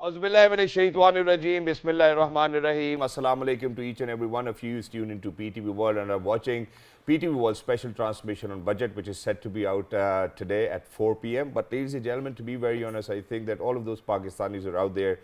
Auzubillahiminash-shaytanir-rajeem. Bismillahir-rahmanir-rahim. Assalamu alaikum to each and every one of you who's tuned into PTV World and are watching PTV World special transmission on budget, which is set to be out today at 4 p.m. But ladies and gentlemen, to be very honest, I think that all of those Pakistanis who are out there,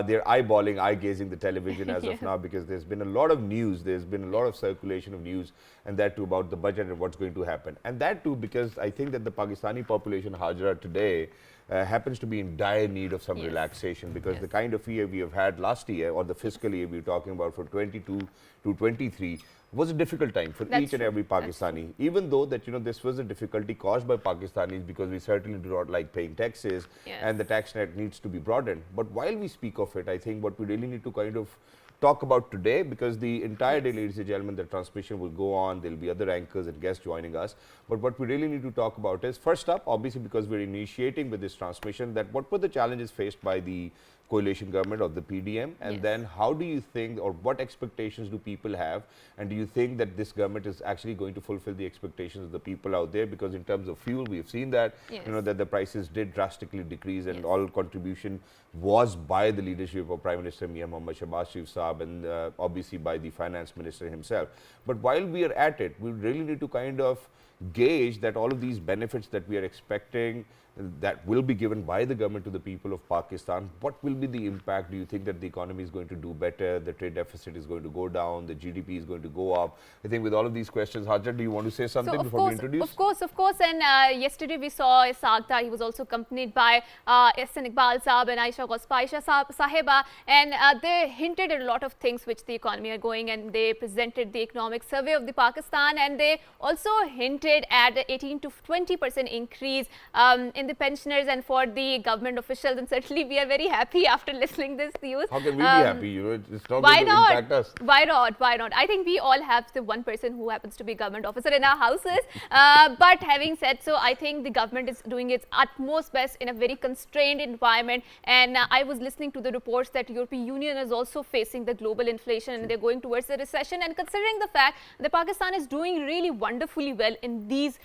they're eyeballing, eye-gazing the television as of now, because there's been a lot of news, there's been a lot of circulation of news, and that too about the budget and what's going to happen. And that too because I think that the Pakistani population, Hajra, today, happens to be in dire need of some relaxation, because the kind of year we have had last year, or the fiscal year we were talking about for 22 to 23, was a difficult time for each and every Pakistani. Even though that, this was a difficulty caused by Pakistanis, because we certainly do not like paying taxes, and the tax net needs to be broadened. But while we speak of it, I think what we really need to kind of talk about today, because the entire day, ladies and gentlemen, the transmission will go on. There will be other anchors and guests joining us. But what we really need to talk about is, first up, obviously, because we're initiating with this transmission, that what were the challenges faced by the coalition government of the PDM, and then how do you think, or what expectations do people have, and do you think that this government is actually going to fulfill the expectations of the people out there? Because in terms of fuel, we've seen that, that the prices did drastically decrease, and all contribution was by the leadership of Prime Minister Mia Mohammad Shahbaz Sharif Saab, and obviously by the finance minister himself. But while we are at it, we really need to kind of gauge that all of these benefits that we are expecting that will be given by the government to the people of Pakistan, what will be the impact? Do you think that the economy is going to do better, the trade deficit is going to go down, the GDP is going to go up? I think with all of these questions, Hajra, do you want to say something before we introduce? Of course. And yesterday we saw Sagda. He was also accompanied by Ehsan Iqbal Saab and Aisha Gospaisha Sahiba, and they hinted at a lot of things which the economy are going, and they presented the economic survey of the Pakistan, and they also hinted at 18 to 20% increase in the pensioners and for the government officials. And certainly we are very happy after listening this news. How can we be happy? It's not going to impact us. Why not? I think we all have the one person who happens to be government officer in our houses. But having said so, I think the government is doing its utmost best in a very constrained environment. And I was listening to the reports that European Union is also facing the global inflation, and they're going towards the recession. And considering the fact that Pakistan is doing really wonderfully well in these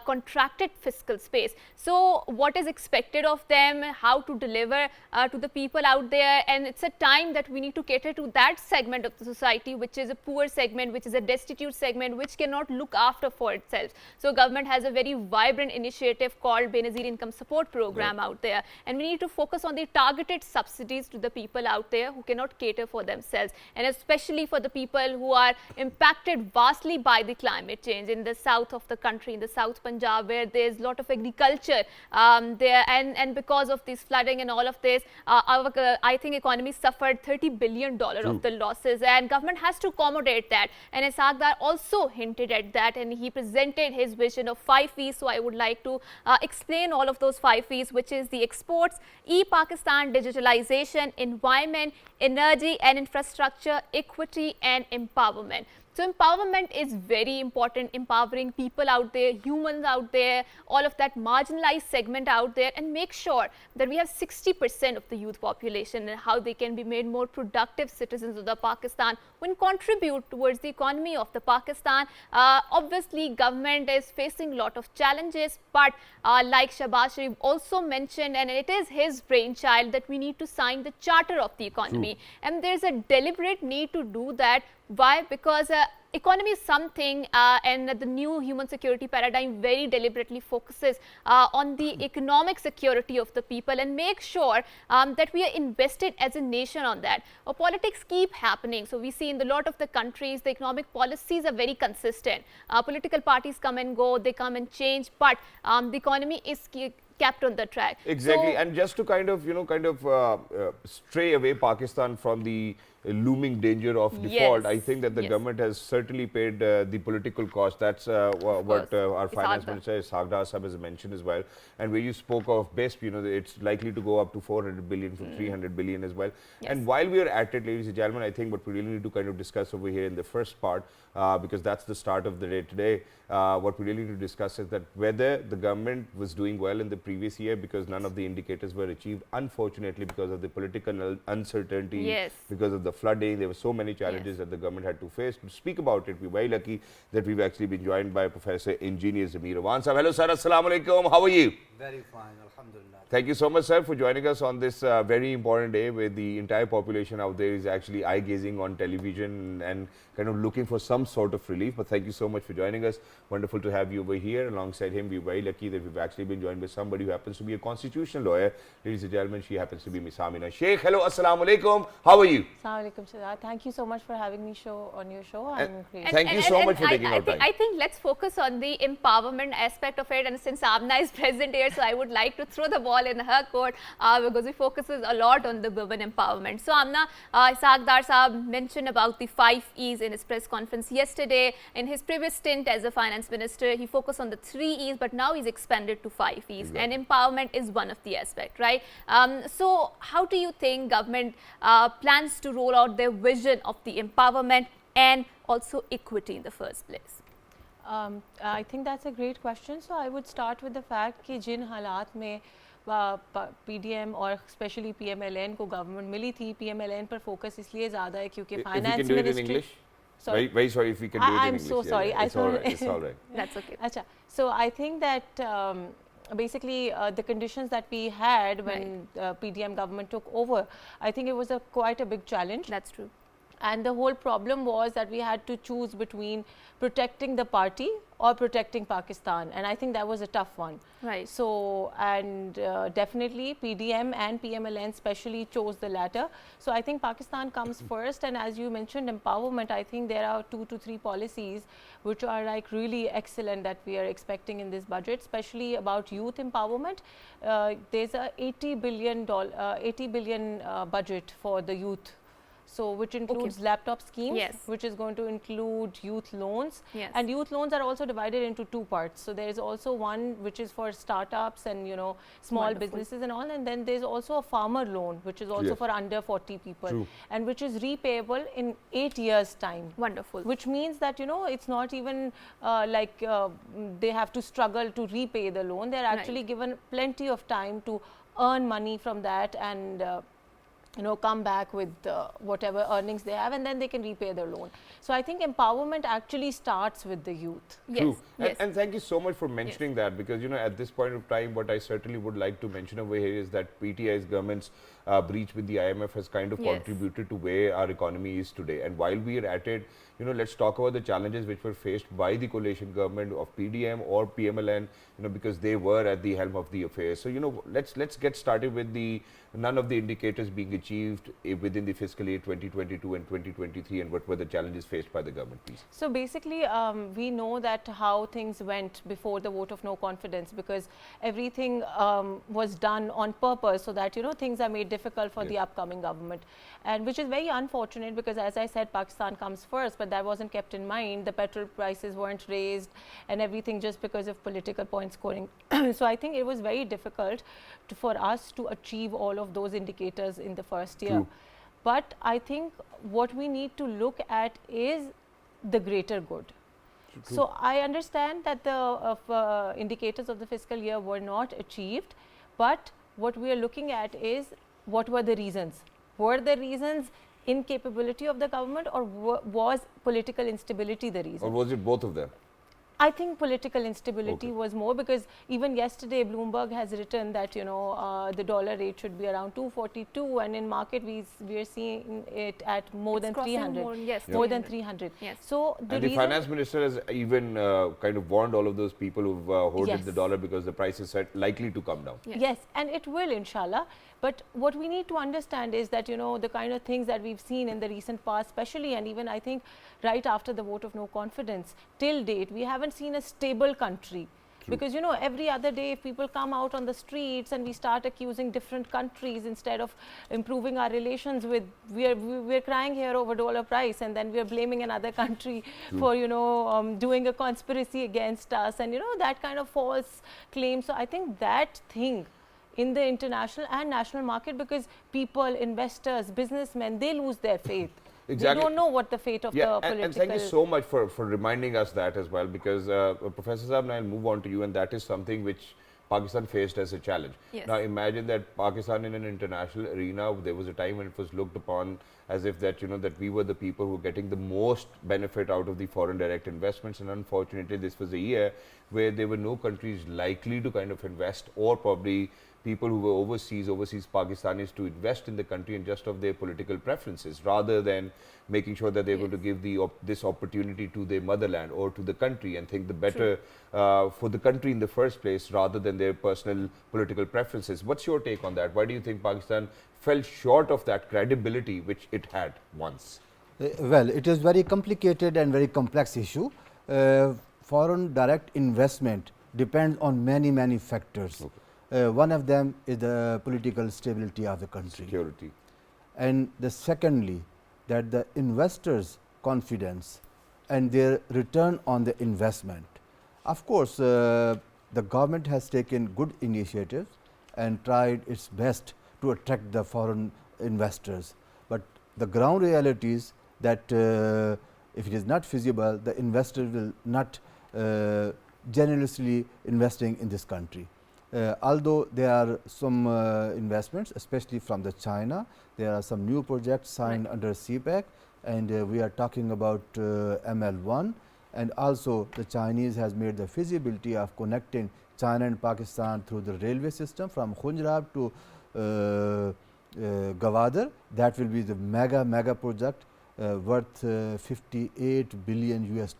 contracted fiscal space, so what is expected of them, how to deliver to the people out there, and it's a time that we need to cater to that segment of the society which is a poor segment, which is a destitute segment, which cannot look after for itself. So government has a very vibrant initiative called Benazir Income Support Program out there, and we need to focus on the targeted subsidies to the people out there who cannot cater for themselves, and especially for the people who are impacted vastly by the climate change in the south of the country, in the South Punjab, where there's a lot of agriculture there, and because of this flooding and all of this, I think economy suffered $30 billion of the losses, and government has to accommodate that. And Isagdar also hinted at that, and he presented his vision of 5 V's. So I would like to explain all of those 5 V's, which is the exports, e-Pakistan, digitalization, environment, energy and infrastructure, equity and empowerment. So empowerment is very important, empowering people out there, humans out there, all of that marginalized segment out there, and make sure that we have 60% of the youth population and how they can be made more productive citizens of the Pakistan when contribute towards the economy of the Pakistan. Obviously, government is facing a lot of challenges, but like Shahbaz Sharif also mentioned, and it is his brainchild, that we need to sign the charter of the economy. And there's a deliberate need to do that. Why? Because economy is something, and the new human security paradigm very deliberately focuses on the economic security of the people, and make sure that we are invested as a nation on that. Politics keep happening. So we see in a lot of the countries, the economic policies are very consistent. Political parties come and go, they come and change, but the economy is kept on the track. Exactly. So, and just to kind of, stray away Pakistan from the looming danger of default, I think that the government has certainly paid the political cost. That's what our finance minister Sagda Sahab has mentioned as well. And where you spoke of BESP, it's likely to go up to 400 billion from 300 billion as well. And while we are at it, ladies and gentlemen, I think what we really need to kind of discuss over here in the first part, because that's the start of the day today, what we really need to discuss is that whether the government was doing well in the previous year, because none of the indicators were achieved, unfortunately, because of the political uncertainty, because of the the flooding. There were so many challenges that the government had to face. To speak about it, we're very lucky that we've actually been joined by Professor Engineer Zamir Awan Sahab. Hello, sir. Assalamu alaikum. How are you? Very fine, alhamdulillah. Thank you so much, sir, for joining us on this very important day where the entire population out there is actually eye-gazing on television and kind of looking for some sort of relief. But thank you so much for joining us. Wonderful to have you over here. Alongside him, we're very lucky that we've actually been joined by somebody who happens to be a constitutional lawyer. Ladies and gentlemen, she happens to be Miss Amina Sheikh. Hello, assalamu alaikum. How are you? Assalamu alaikum, Shahzad. Thank you so much for having me on your show. I'm great. Thank you so much for taking our time. I think let's focus on the empowerment aspect of it. And since Amna is present here, so I would like to throw the ball in her court because he focuses a lot on the women empowerment. So Amna, Ishaq Dar Saab mentioned about the 5 E's in his press conference yesterday. In his previous stint as a finance minister, he focused on the 3 E's, but now he's expanded to 5 E's. Exactly. And empowerment is one of the aspects, right? So how do you think government plans to roll out their vision of the empowerment and also equity in the first place? I think that's a great question. So I would start with the fact कि जिन हालात में PDM और especially PMLN को government मिली थी, PMLN पर focus इसलिए ज़्यादा है क्योंकि finance ministry. If we can do it in English. Sorry. Very sorry if we can do it in English. I'm so sorry. Yeah. It's all right. It's all right. That's okay. Achha. So I think that basically the conditions that we had when PDM government took over, I think it was quite a big challenge. That's true. And the whole problem was that we had to choose between protecting the party or protecting Pakistan, and I think that was a tough one. Right. So, and definitely PDM and PMLN especially chose the latter. So I think Pakistan comes first, and as you mentioned empowerment, I think there are 2 to 3 policies which are like really excellent that we are expecting in this budget, especially about youth empowerment. There's a $80 billion budget for the youth. So, which includes laptop schemes, which is going to include youth loans, and youth loans are also divided into 2 parts. So, there is also one which is for startups and small businesses and all, and then there is also a farmer loan which is also for under 40 people, and which is repayable in 8 years time. Wonderful. Which means that it's not even like they have to struggle to repay the loan. They are actually given plenty of time to earn money from that and come back with whatever earnings they have, and then they can repay their loan. So I think empowerment actually starts with the youth. True. And thank you so much for mentioning that, because at this point of time, what I certainly would like to mention over here is that PTI's government's breach with the IMF has kind of contributed to where our economy is today. And while we are at it, let's talk about the challenges which were faced by the coalition government of PDM or PMLN, because they were at the helm of the affairs. So, let's get started with none of the indicators being achieved within the fiscal year 2022 and 2023, and what were the challenges faced by the government, please? So basically, we know that how things went before the vote of no confidence, because everything was done on purpose so that things are made difficult for the upcoming government, and which is very unfortunate, because as I said, Pakistan comes first, but that wasn't kept in mind. The petrol prices weren't raised and everything just because of political point scoring. So I think it was very difficult for us to achieve all of those indicators in the first year. True. But I think what we need to look at is the greater good. True. So I understand that the indicators of the fiscal year were not achieved, but what we are looking at is what were the reasons. Were the reasons incapability of the government, or was political instability the reason? Or was it both of them? I think political instability was more, because even yesterday Bloomberg has written that the dollar rate should be around 242, and in market we are seeing it at more than 300. More than 300. Yes. So the finance minister has even kind of warned all of those people who've hoarded the dollar, because the price is likely to come down. Yes, and it will, inshallah. But what we need to understand is that the kind of things that we've seen in the recent past, especially, and even I think right after the vote of no confidence, till date, we haven't seen a stable country. True. Because every other day if people come out on the streets and we start accusing different countries instead of improving our relations with, we're crying here over dollar price, and then we're blaming another country for doing a conspiracy against us, and that kind of false claim. So I think that thing in the international and national market, because people, investors, businessmen, they lose their faith. Exactly. They don't know what the fate of the political... And thank you so much for reminding us that as well, because Professor Saab, I'll move on to you, and that is something which Pakistan faced as a challenge. Now imagine that Pakistan in an international arena, there was a time when it was looked upon as if that, that we were the people who were getting the most benefit out of the foreign direct investments. And unfortunately, this was a year where there were no countries likely to kind of invest, or probably people who were overseas Pakistanis, to invest in the country and just of their political preferences, rather than making sure that they're going to give this opportunity to their motherland or to the country and think the better for the country in the first place, rather than their personal political preferences. What's your take on that? Why do you think Pakistan fell short of that credibility which it had once? Well, it is very complicated and very complex issue. Foreign direct investment depends on many factors. Okay. One of them is the political stability of the country. Security. And the secondly, that the investors' confidence and their return on the investment. Of course, the government has taken good initiatives and tried its best to attract the foreign investors. But the ground reality is that if it is not feasible, the investor will not generously investing in this country. Although there are some investments, especially from the China, there are some new projects signed under CPEC, and we are talking about ML1, and also the Chinese has made the feasibility of connecting China and Pakistan through the railway system from Khunjrab to Gwadar. That will be the mega project worth 58 billion US.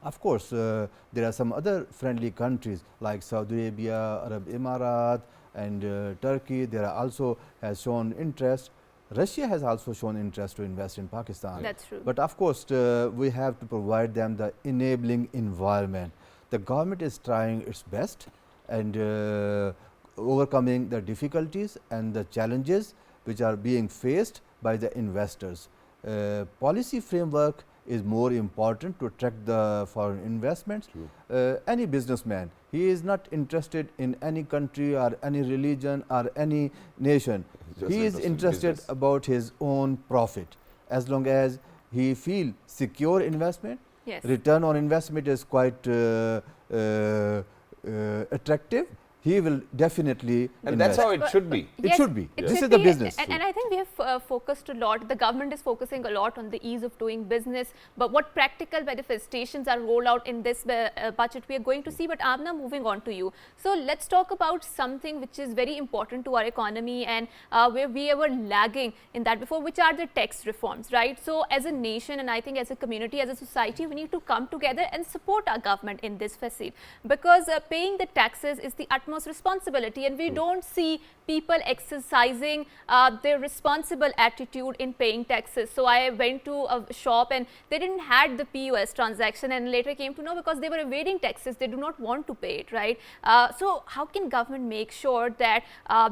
Of course, there are some other friendly countries like Saudi Arabia, Arab Emirat, and Turkey. There are also has shown interest. Russia has also shown interest to invest in Pakistan. That's true. But of course, we have to provide them the enabling environment. The government is trying its best and overcoming the difficulties and the challenges which are being faced by the investors. Policy framework is more important to attract the foreign investments. Any businessman, he is not interested in any country or any religion or any nation. He is interested about his own profit. As long as he feel secure investment, Yes. return on investment is quite attractive, he will definitely And invest. that's how it should be. It should be. It This should is the be, business. and I think we have focused a lot. The government is focusing a lot on the ease of doing business. But what practical manifestations are rolled out in this budget, we are going to see. But Amna, moving on to you. So let's talk about something which is very important to our economy and where we were lagging in that before, which are the tax reforms, right? So as a nation, and I think as a community, as a society, we need to come together and support our government in this facet, because paying the taxes is the utmost responsibility, and we don't see people exercising their responsible attitude in paying taxes. So I went to a shop and they didn't had the POS transaction, and later came to know because they were evading taxes, they do not want to pay it, right? So how can government make sure that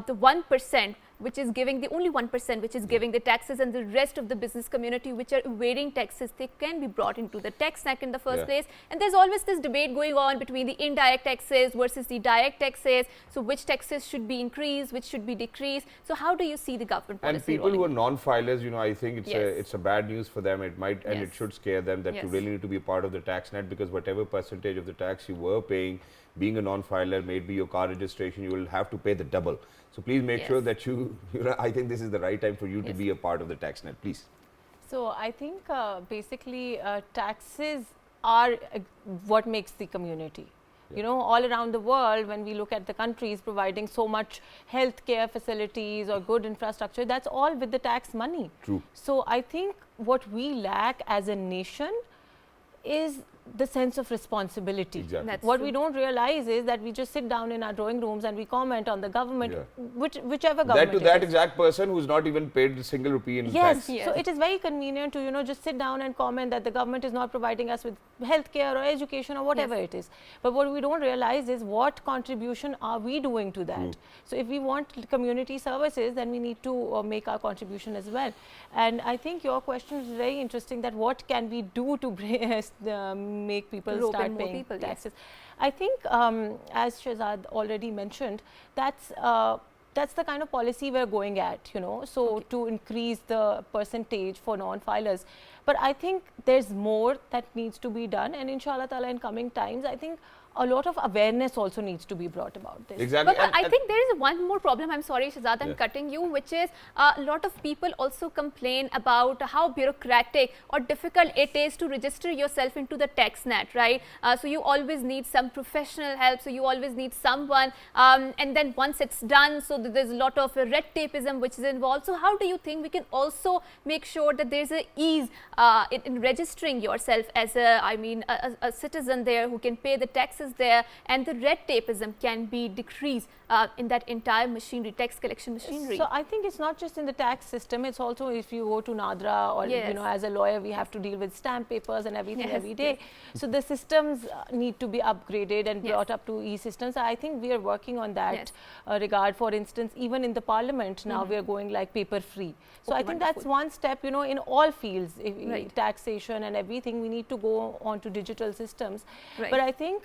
the 1% which is giving the only 1% which is giving the taxes, and the rest of the business community which are evading taxes, they can be brought into the tax act in the first place? And there's always this debate going on between the indirect taxes versus the direct taxes. So which taxes should be increased, which should be decreased? So how do you see the government policy? And people who are non-filers, I think it's a bad news for them. It might and it should scare them that you really need to be part of the tax net, because whatever percentage of the tax you were paying, being a non-filer, maybe your car registration, you will have to pay the double. So please make sure that I think this is the right time for you to be a part of the tax net, please. So I think basically taxes are what makes the community. You know, all around the world, when we look at the countries providing so much healthcare facilities or good infrastructure, that's all with the tax money. True. So I think what we lack as a nation is the sense of responsibility. Exactly. What we don't realize is that we just sit down in our drawing rooms and we comment on the government, whichever government. That to that exact person who's not even paid a single rupee in tax. So it is very convenient to just sit down and comment that the government is not providing us with healthcare or education or whatever it is. But what we don't realize is what contribution are we doing to that. So if we want community services, then we need to make our contribution as well. And I think your question is very interesting, that what can we do to make people start paying taxes. I think as Shehzad already mentioned, that's the kind of policy we're going at, so to increase the percentage for non-filers. But I think there's more that needs to be done, and inshallah ta'ala in coming times, I think a lot of awareness also needs to be brought about this. Exactly. But I think there is one more problem. I'm sorry, Shahzad, I'm Yeah. cutting you, which is a lot of people also complain about how bureaucratic or difficult it is to register yourself into the tax net, right? So you always need some professional help. So you always need someone, and then once it's done, so there's a lot of red tapeism which is involved. So how do you think we can also make sure that there's a ease in registering yourself as a citizen there who can pay the taxes there, and the red tapeism can be decreased in that entire machinery, tax collection machinery? So I think it's not just in the tax system, it's also if you go to Nadra or Yes. you know, as a lawyer we have to deal with stamp papers and everything Yes, every day. So the systems need to be upgraded and Yes. brought up to e-systems. I think we are working on that Yes. regard. For instance, even in the parliament now we are going like paper free. So Okay, I think that's wonderful. one step, you know, in all fields, Right. taxation and everything, we need to go on to digital systems. Right. But I think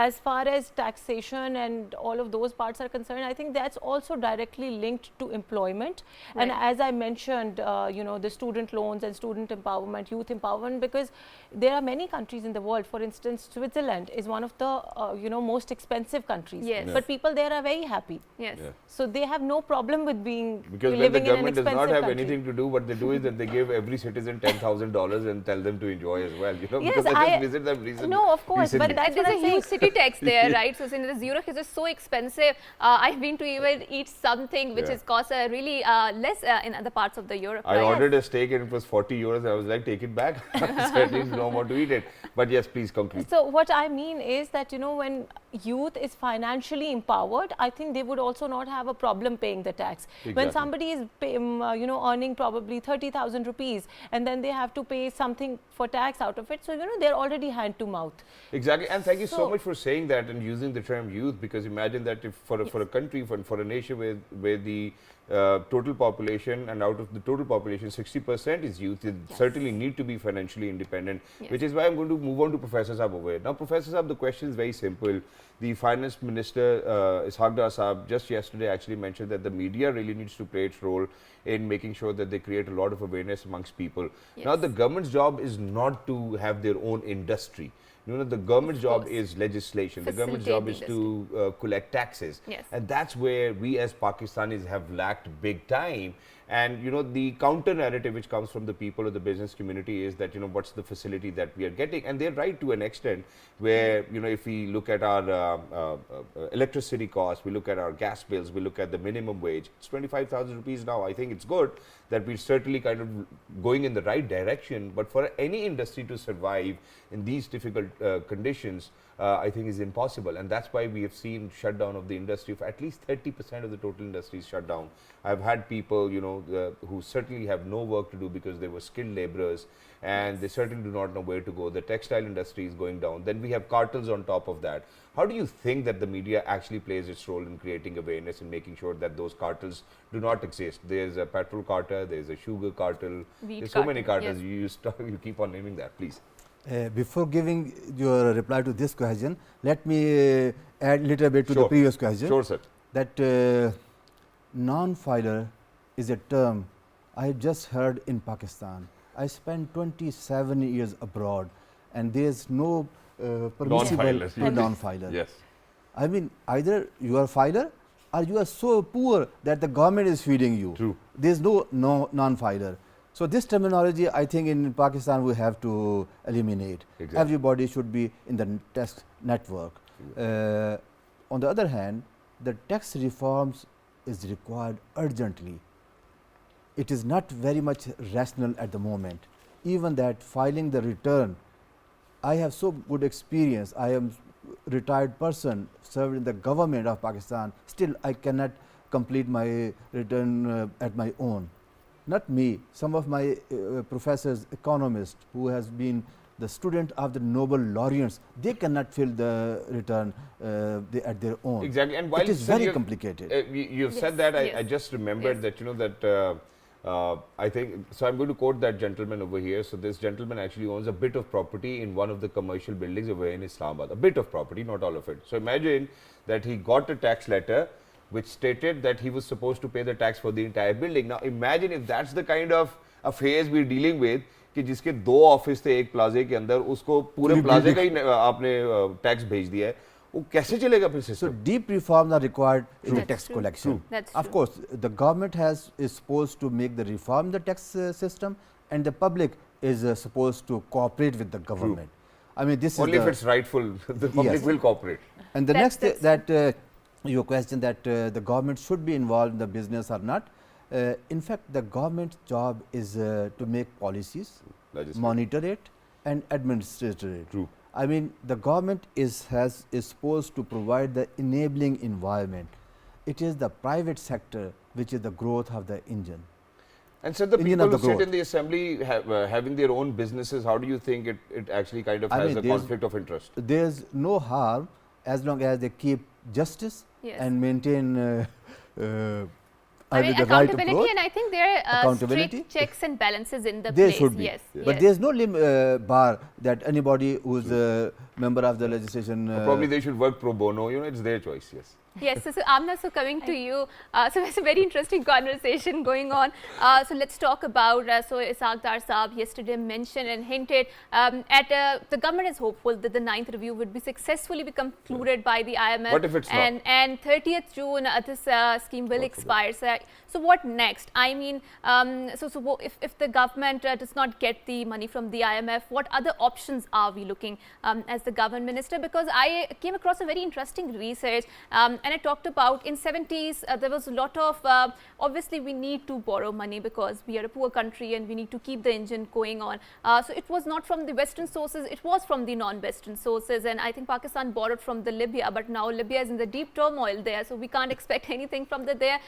as far as taxation and all of those parts are concerned, I think that's also directly linked to employment. And Right. as I mentioned, you know, the student loans and student empowerment, youth empowerment, because there are many countries in the world. For instance, Switzerland is one of the you know, most expensive countries. Yes. But people there are very happy. Yes. Yeah. So they have no problem with being Because when the living in an government does expensive not have country. anything to do, what they do is that they give every citizen $10,000 and tell them to enjoy as well. You know, Yes, because I I- just visit them recently. No, of course, but recently. that's There's what a I'm saying. huge city tax there, right? So since the Zurich is just so expensive, I've been to even eat something which Yeah. is cost really less in other parts of the Europe. I right? ordered a steak and it was 40 euros. I was like, take it back. I certainly don't want to eat it. But yes, please conclude. So what I mean is that, you know, when youth is financially empowered, I think they would also not have a problem paying the tax. When Exactly. somebody is you know, earning probably 30,000 rupees and then they have to pay something for tax out of it, so you know, they're already hand to mouth. Exactly, and thank you so So- much for saying that and using the term youth, because imagine that if for a country, for a nation where the total population, and out of the total population 60% is youth, they Yes. certainly need to be financially independent, Yes. which is why I'm going to move on to Professor Saab over here. Now, Professor Saab, the question is very simple. The Finance Minister, Ishaq Dar Saab, just yesterday actually mentioned that the media really needs to play its role in making sure that they create a lot of awareness amongst people. Now, Yes. the government's job is not to have their own industry. You know, the government's job course. is legislation. The government's Facilitate job the is to collect taxes. Yes. And that's where we as Pakistanis have lacked big time. And, you know, the counter narrative which comes from the people of the business community is that, you know, what's the facility that we are getting? And they're right to an extent where, you know, if we look at our electricity costs, we look at our gas bills, we look at the minimum wage, it's 25,000 rupees now. I think it's good that we're certainly kind of going in the right direction. But for any industry to survive in these difficult conditions, I think is impossible. And that's why we have seen shutdown of the industry. Of at least 30% of the total industry is shut down. I've had people, you know, who certainly have no work to do because they were skilled laborers, and they certainly do not know where to go. The textile industry is going down. Then we have cartels on top of that. How do you think that the media actually plays its role in creating awareness and making sure that those cartels do not exist? There's a petrol cartel, there's a sugar cartel, Wheat there's so many cartel, cartels. yes. You keep on naming that, please. Before giving your reply to this question, let me add little bit to the Sure. previous question. Sure, sir. That non-filer is a term I have just heard in Pakistan. I spent 27 years abroad, and there is no permissible Non-filers, to yes. non-filer. Yes. I mean, either you are filer or you are so poor that the government is feeding you. True. There is no non-filer. So this terminology, I think in Pakistan we have to eliminate. Exactly. Everybody should be in the tax network. On the other hand, the tax reforms is required urgently. It is not very much rational at the moment. Even that filing the return, I have so good experience. I am retired person, served in the government of Pakistan. Still, I cannot complete my return at my own. Not me, some of my professors, economists who has been the student of the Nobel laureates, they cannot fill the return at their own. Exactly. And while it is sir, very you've- complicated. You've Yes, said that. I yes. just remembered Yes. that, you know, that I think, so I'm going to quote that gentleman over here. So this gentleman actually owns a bit of property in one of the commercial buildings over in Islamabad. A bit of property, not all of it. So imagine that he got a tax letter which stated that he was supposed to pay the tax for the entire building. Now imagine if that's the kind of affairs we're dealing with. कि जिसके 2 office थे एक प्लाजे के अंदर, उसको पूरे प्लाजे का ही आपने टैक्स भेज दिया है, वो कैसे चलेगा फिर So system? deep reforms are required in the That's tax true. collection. That's Of true. course, the government is supposed to make the reform the tax system, and the public is supposed to cooperate with the government. I mean, this Only is if the, it's rightful, the public Yes. will cooperate. and the That's- next that's that your question that the government should be involved in the business or not. In fact, the government's job is to make policies, Legislate. monitor it, and administrate it. True. I mean, the government is supposed to provide the enabling environment. It is the private sector which is the growth of the engine. And so the Engine people of who the sit growth. in the assembly having their own businesses, how do you think it actually kind of I has mean, a there's- conflict of interest? There is no harm as long as they keep justice Yes. and maintain I mean, the right accountability, approach. and I think there are Accountability. strict checks and balances in the There place. should be, Yes, but yes. there is no bar that anybody who is a member of the legislation. Probably they should work pro bono, you know, it's their choice, yes. Yes, so Amna, so coming to you, so it's a very interesting conversation going on. So let's talk about, so Isagdar Saab yesterday mentioned and hinted the government is hopeful that the 9th review would be successfully be concluded by the IMF. What if it's not? And 30th June, this scheme will expire. So what next? I mean, if the government does not get the money from the IMF, what other options are we looking as the government minister? Because I came across a very interesting research and I talked about in 70s there was a lot of obviously we need to borrow money because we are a poor country and we need to keep the engine going on. So it was not from the Western sources, it was from the non-Western sources, and I think Pakistan borrowed from the Libya, but now Libya is in the deep turmoil there, so we can't expect anything from there.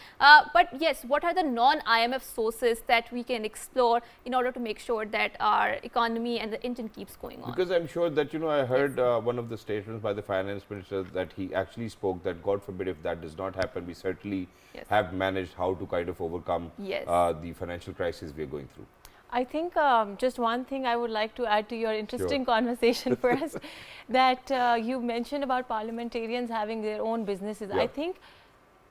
But yes, what are the non-IMF sources that we can explore in order to make sure that our economy and the engine keeps going on? Because I'm sure that, you know, I heard one of the statements by the finance minister that he actually spoke that God forbid if that does not happen, we certainly Yes. have managed how to kind of overcome Yes. the financial crisis we are going through. I think just one thing I would like to add to your interesting conversation first, that you mentioned about parliamentarians having their own businesses. Yeah. I think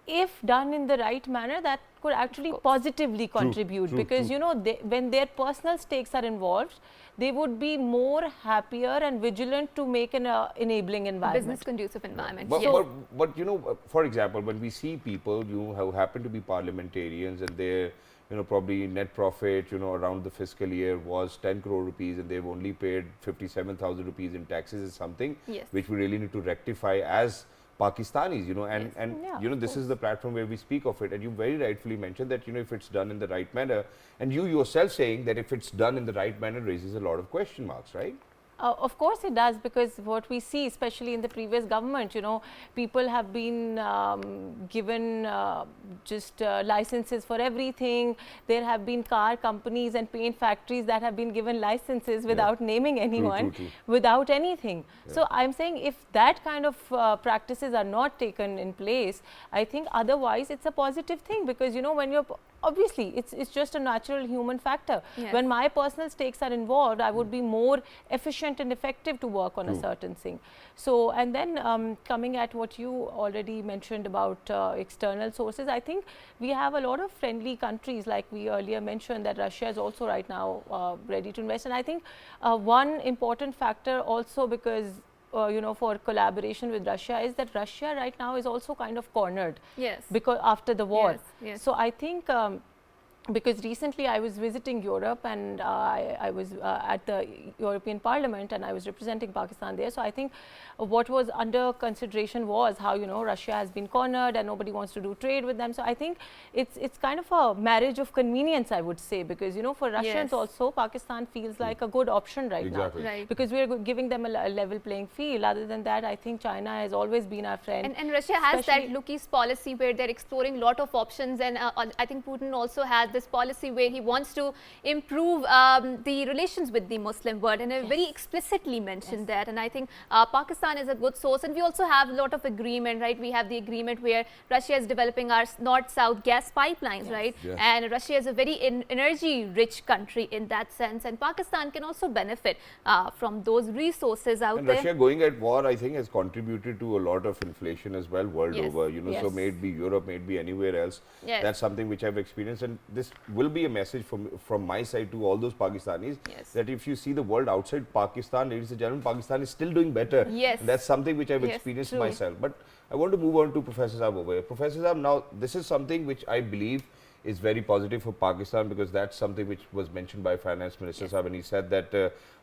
if done in the right manner, that could actually positively contribute, because you know, when their personal stakes are involved, they would be more happier and vigilant to make an enabling environment. Business conducive environment. But, Yes. but you know, for example, when we see people who happen to be parliamentarians and their, you know, probably net profit, you know, around the fiscal year was 10 crore rupees and they've only paid 57,000 rupees in taxes is something Yes. which we really need to rectify as Pakistanis, you know, and Yeah, you know, of this is the platform where we speak of it, and you very rightfully mentioned that, you know, if it's done in the right manner, and you yourself saying that if it's done in the right manner raises a lot of question marks, right? Of course it does, because what we see, especially in the previous government, you know, people have been given just licenses for everything. There have been car companies and paint factories that have been given licenses without naming anyone, true. without anything. So I'm saying if that kind of practices are not taken in place, I think otherwise it's a positive thing, because you know, when you're obviously it's just a natural human factor. Yes. When my personal stakes are involved, I would be more efficient and effective to work on a certain thing. So, and then coming at what you already mentioned about external sources, I think we have a lot of friendly countries, like we earlier mentioned that Russia is also right now ready to invest. And I think one important factor also, because you know, for collaboration with Russia, is that Russia right now is also kind of cornered. Yes. Because after the war. Yes, yes. So I think because recently I was visiting Europe, and I was at the European Parliament, and I was representing Pakistan there. So I think what was under consideration was how, you know, Russia has been cornered and nobody wants to do trade with them. So I think it's kind of a marriage of convenience, I would say, because you know, for Russians Yes. also, Pakistan feels like a good option right Exactly. now, Right. because we are giving them a level playing field. Other than that, I think China has always been our friend. And Russia has that Especially- look east policy where they're exploring a lot of options, and I think Putin also has this policy where he wants to improve the relations with the Muslim world, and very explicitly mentioned that. And I think Pakistan is a good source, and we also have a lot of agreement, right? We have the agreement where Russia is developing our north-south gas pipelines, right? Yes. And Russia is a very energy-rich country in that sense, and Pakistan can also benefit from those resources out And there. Russia going at war, I think, has contributed to a lot of inflation as well world Yes. over. You know, so Yes. may it be Europe, may it be anywhere else. Yes. That's something which I've experienced. And this will be a message from my side to all those Pakistanis, Yes. that if you see the world outside Pakistan, ladies and gentlemen, Pakistan is still doing better. Yes. And that's something which I've Yes, experienced true. myself. But I want to move on to Professor Saab over here. Professor Saab, now this is something which I believe is very positive for Pakistan, because that's something which was mentioned by Finance Minister Yes. Saab, and he said that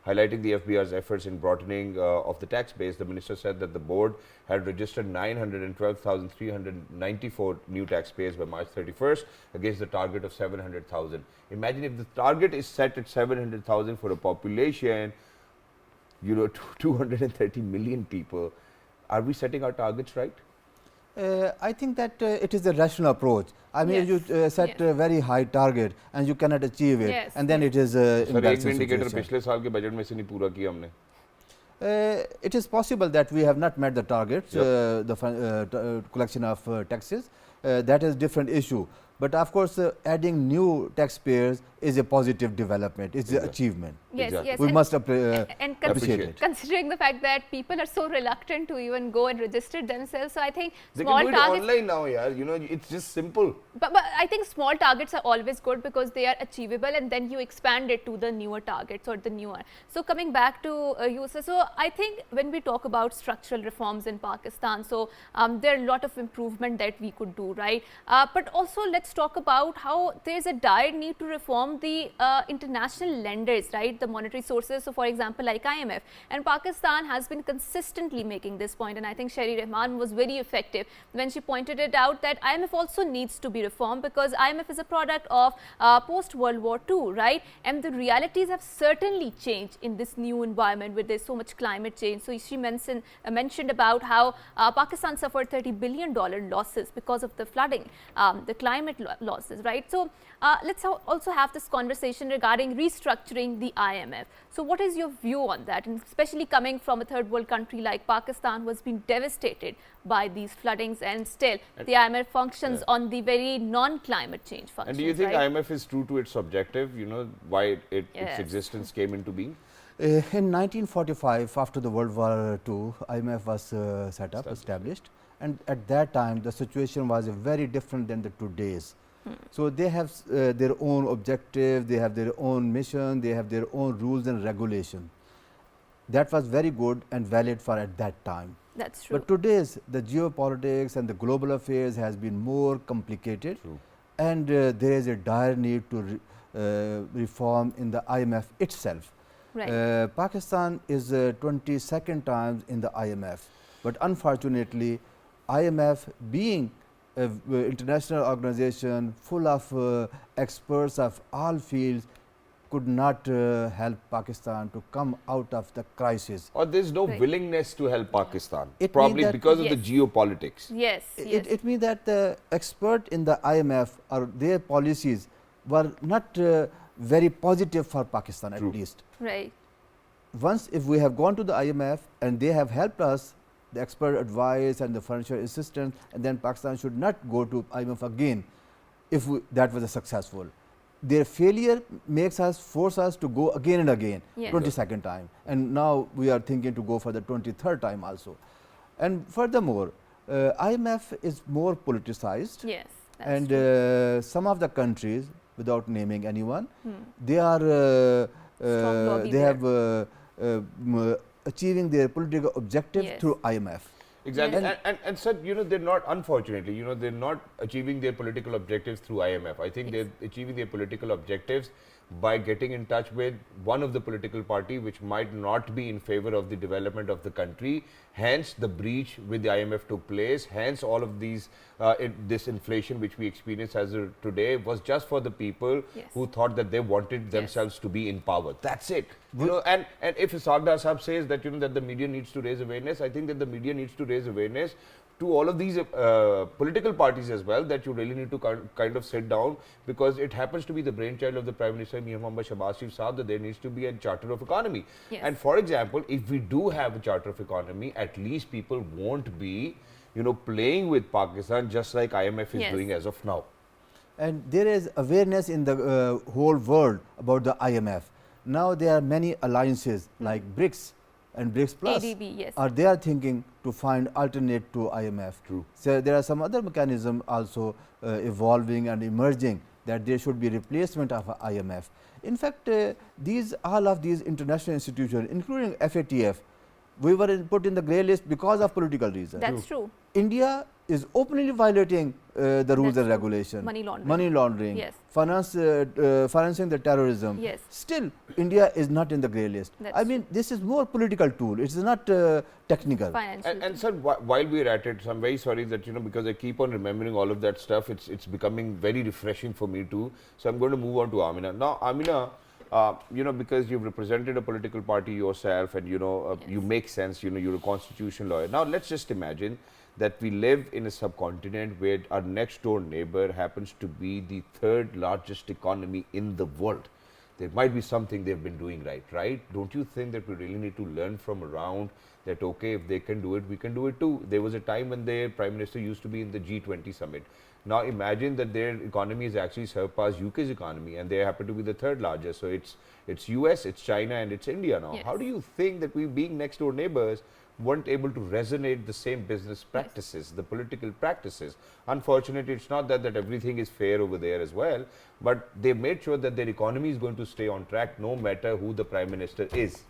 highlighting the FBR's efforts in broadening of the tax base, the minister said that the board had registered 912,394 new taxpayers by March 31st against the target of 700,000. Imagine if the target is set at 700,000 for a population, 230 million people. Are we setting our targets right? I think that it is a rational approach. I mean, Yes. you set Yes. a very high target and you cannot achieve it, Yes, and then yes. it is sir एक embarrassing indicator situation. पिछले साल के budget में से नहीं पूरा किया हमने. It is possible that we have not met the targets, Yep. the collection of taxes. That is different issue. But of course, adding new taxpayers is a positive development. It's an Exactly. achievement. Yes, Exactly. yes. We and- must and appreciate it. considering the fact that people are so reluctant to even go and register themselves, so I think They small can do it targets. online now, yaar. It's just simple. But I think small targets are always good because they are achievable, and then you expand it to the newer targets or the newer. So coming back to you, sir, so I think when we talk about structural reforms in Pakistan, so there are a lot of improvement that we could do, right? But also let's talk about how there is a dire need to reform the international lenders, right? The monetary sources. So for example, like IMF, and Pakistan has been consistently making this point, and I think Sherry Rahman was very effective when she pointed it out that IMF also needs to be reformed because IMF is a product of post-World War II, right? And the realities have certainly changed in this new environment where there's so much climate change. So she mentioned about how Pakistan suffered $30 billion losses because of the flooding, the climate losses, right? So let's also have this conversation regarding restructuring the IMF. So what is your view on that? And especially coming from a third world country like Pakistan, who has been devastated by these floodings, and still the IMF functions on the very non-climate change functions. And do you think right? IMF is true to its objective? Why its Yes. existence came into being? In 1945, after the World War II, IMF was set up, established, and at that time the situation was very different than the today's. So they have their own objective, they have their own mission, they have their own rules and regulation. That was very good and valid for at that time. That's true. But today's the geopolitics and the global affairs has been more complicated, True. and there is a dire need to reform in the IMF itself. Right. Pakistan is 22nd times in the IMF, but unfortunately, IMF being an international organization full of experts of all fields could not help Pakistan to come out of the crisis. Or there's no Right. willingness to help Pakistan, It probably means that- because of the Yes. geopolitics. Yes. Yes. It means that the expert in the IMF or their policies were not very positive for Pakistan True. at least. right. Once if we have gone to the IMF and they have helped us, the expert advice and the financial assistance, and then Pakistan should not go to IMF again if that was a successful. Their failure makes us, force us to go again and again, Yes. 22nd time, and now we are thinking to go for the 23rd time also. And furthermore, IMF is more politicized, Yes. That's and true. some of the countries, without naming anyone, they are Strong lobby they there. have achieving their political objective Yes. through IMF. Exactly. Yes. And said, they're not, unfortunately, they're not achieving their political objectives through IMF. I think they're achieving their political objectives by getting in touch with one of the political party which might not be in favor of the development of the country. Hence, the breach with the IMF took place. Hence, all of these, this inflation which we experience as of today was just for the people Yes. who thought that they wanted themselves to be in power. That's it. And if Sagda Sahab says that, that the media needs to raise awareness, I think that the media needs to raise awareness to all of these political parties as well, that you really need to kind of sit down, because it happens to be the brainchild of the Prime Minister Muhammad Shahbaz Sharif Saab that there needs to be a charter of economy. Yes. And for example, if we do have a charter of economy, at least people won't be, playing with Pakistan just like IMF is Yes. doing as of now. And there is awareness in the whole world about the IMF. Now there are many alliances like BRICS and BRICS Plus. ADB, yes. They are thinking to find alternate to IMF. True. So there are some other mechanism also evolving and emerging that there should be replacement of IMF. In fact, all of these international institutions, including FATF, we were put in the grey list because of political reasons. That's true. India is openly violating the rules That's and true. regulation. Money laundering. Yes. Yes. Financing the terrorism. Yes. Still, India is not in the grey list. That's I mean, this is more political tool. It is not technical. Financial. And sir, while we're at it, so I'm very sorry that, you know, because I keep on remembering all of that stuff, it's becoming very refreshing for me too. So I'm going to move on to Amina. Now, Amina, you know, because you've represented a political party yourself and, you know, Yes. you make sense, you know, you're a constitution lawyer. Now, let's just imagine that we live in a subcontinent where our next door neighbor happens to be the third largest economy in the world. There might be something they've been doing right? Don't you think that we really need to learn from around that, okay, if they can do it, we can do it too? There was a time when their prime minister used to be in the G20 summit. Now imagine that their economy has actually surpassed UK's economy and they happen to be the third largest. So it's US, it's China and it's India now. Yes. How do you think that we, being next door neighbors, weren't able to resonate the same business practices, the political practices? Unfortunately, it's not that everything is fair over there as well, but they made sure that their economy is going to stay on track no matter who the prime minister is.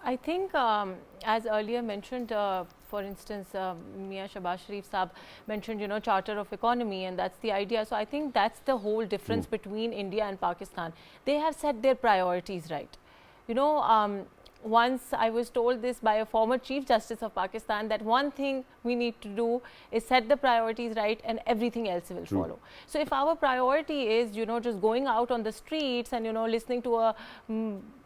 I think, as earlier mentioned, for instance, Mia Shahbaz Sharif Saab mentioned, you know, Charter of Economy, and that's the idea. So I think that's the whole difference between India and Pakistan. They have set their priorities right. You know, once I was told this by a former Chief Justice of Pakistan, that one thing we need to do is set the priorities right and everything else will follow. So if our priority is, you know, just going out on the streets and, you know, listening to a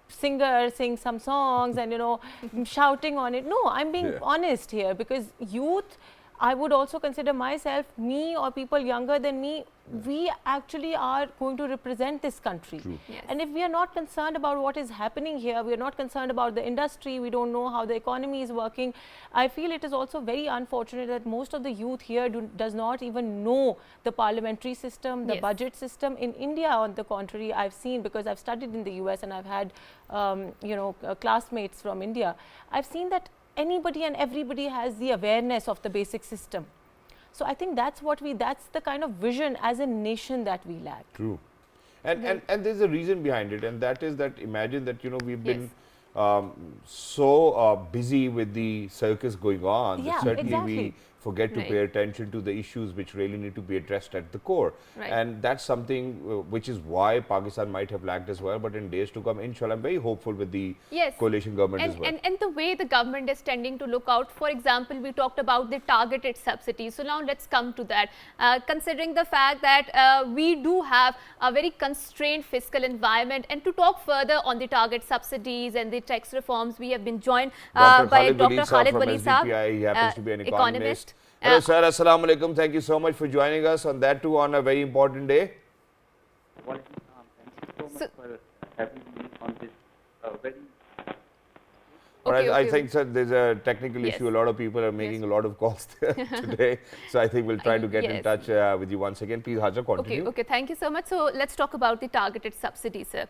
singer sing some songs and, you know, shouting on it. No, I'm being honest here, because youth, I would also consider myself, me or people younger than me, we actually are going to represent this country. Yes. And if we are not concerned about what is happening here, we are not concerned about the industry, we don't know how the economy is working, I feel it is also very unfortunate that most of the youth here does not even know the parliamentary system, the budget system. In India, on the contrary, I've seen, because I've studied in the US and I've had, you know, classmates from India, I've seen that anybody and everybody has the awareness of the basic system. So I think that's what that's the kind of vision as a nation that we lack. True. And there's a reason behind it, and that is that, imagine that, you know, we've been so busy with the circus going on that certainly we forget to pay attention to the issues which really need to be addressed at the core. And that's something which is why Pakistan might have lagged as well. But in days to come, inshallah, I'm very hopeful with the coalition government as well. And the way the government is tending to look out, for example, we talked about the targeted subsidies. So now let's come to that. Considering the fact that we do have a very constrained fiscal environment, and to talk further on the target subsidies and the tax reforms, we have been joined by Dr. Khalid Wali Saab, he happens to be an economist. Hello sir, assalamu alaikum. Thank you so much for joining us on that too, on a very important day. Thank you so much for having me on this very... I think, sir, there's a technical issue. A lot of people are making a lot of calls today. So I think we'll try to get in touch with you once again. Please, Haja, continue. Okay, thank you so much. So let's talk about the targeted subsidies, sir.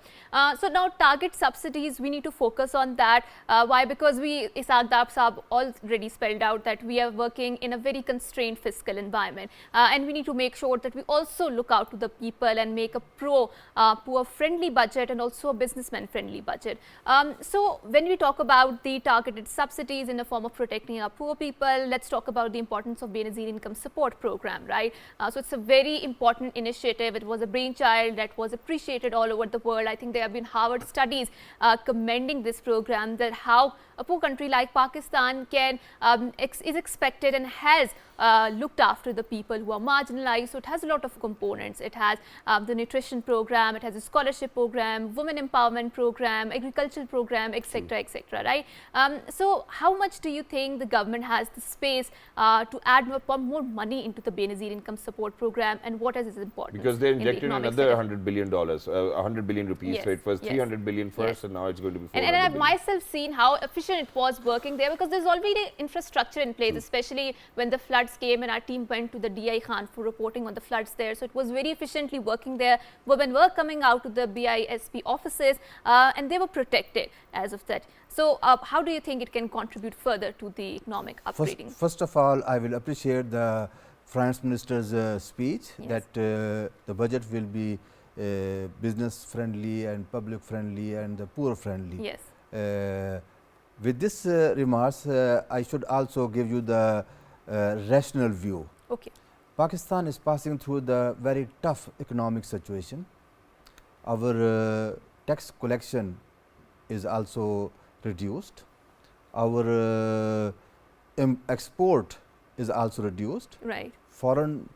So now target subsidies, we need to focus on that. Why? Because Isaaq Dar Saab already spelled out that we are working in a very constrained fiscal environment. And we need to make sure that we also look out to the people and make a poor friendly budget and also a businessman friendly budget. So when we talk about the targeted subsidies in the form of protecting our poor people, let's talk about the importance of Benazir Income Support Program, right? So it's a very important initiative. It was a brainchild that was appreciated all over the world. I think there have been Harvard studies commending this program, that how a poor country like Pakistan can is expected and has looked after the people who are marginalized. So it has a lot of components. It has the nutrition program, it has a scholarship program, women empowerment program, agricultural program, etc., etc., right? So how much do you think the government has the space to add more money into the Benazir Income Support Program, and what is its importance? Because they injected another $100 billion, 100 billion rupees. So it was 300 billion first, and now it's going to be 400 and I've billion. myself seen how efficient it was working there, because there's already infrastructure in place, especially when the floods came and our team went to the DI Khan for reporting on the floods there. So it was very efficiently working there. Women were coming out to the BISP offices and they were protected as of that. So how do you think it can contribute further to the economic upgrading? First of all, I will appreciate the Finance Minister's speech Yes. that the budget will be business friendly and public friendly and the poor friendly. Yes. With this remarks, I should also give you the rational view. Okay. Pakistan is passing through the very tough economic situation. Our tax collection is also reduced. Our export is also reduced. Right. Foreign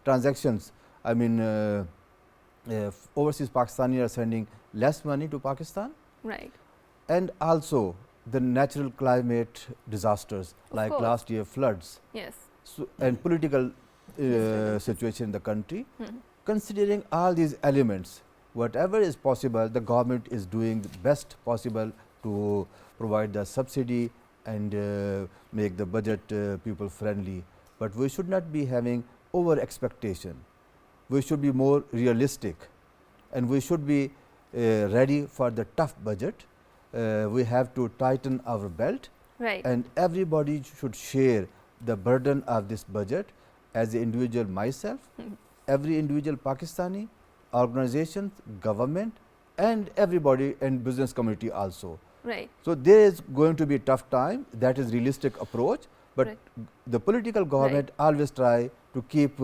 transactions, I mean, overseas Pakistani are sending less money to Pakistan, Right. and also the natural climate disasters Of like course. last year floods Yes. and political Disturbances. situation in the country. Hmm. Considering all these elements, whatever is possible, the government is doing the best possible to provide the subsidy and make the budget people friendly. But we should not be having over expectation. We should be more realistic, and we should be ready for the tough budget. We have to tighten our belt, Right. and everybody should share the burden of this budget. As an individual myself, every individual Pakistani, organizations, government, and everybody and business community also. Right. So there is going to be a tough time. That is realistic approach, but Right. the political government always try to keep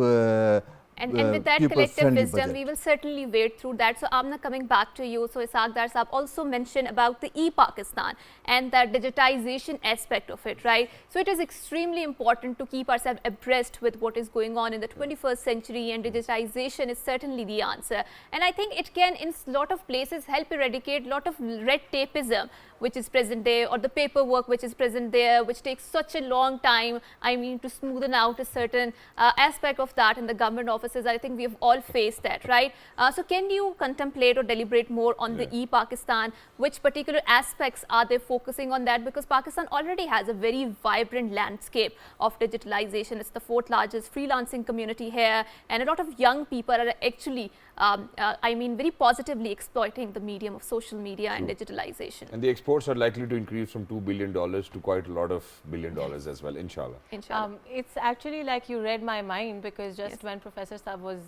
And with that people collective friendly wisdom, budget. we will certainly wade through that. So, Amna, coming back to you, so Isagdar Saab also mentioned about the e-Pakistan and the digitization aspect of it, right? So, it is extremely important to keep ourselves abreast with what is going on in the 21st century, and digitization is certainly the answer. And I think it can, in a lot of places, help eradicate a lot of red tapeism which is present there, or the paperwork which is present there, which takes such a long time, I mean, to smoothen out a certain aspect of that in the government offices. I think we have all faced that, right? So can you contemplate or deliberate more on the e-Pakistan? Which particular aspects are they focusing on that? Because Pakistan already has a very vibrant landscape of digitalization. It's the 4th largest freelancing community here, and a lot of young people are actually, I mean, very positively exploiting the medium of social media and digitalization. And the exports are likely to increase from $2 billion to quite a lot of $1 billion as well, inshallah. Inshallah. It's actually like you read my mind, because just Yes. when Professor Saab was,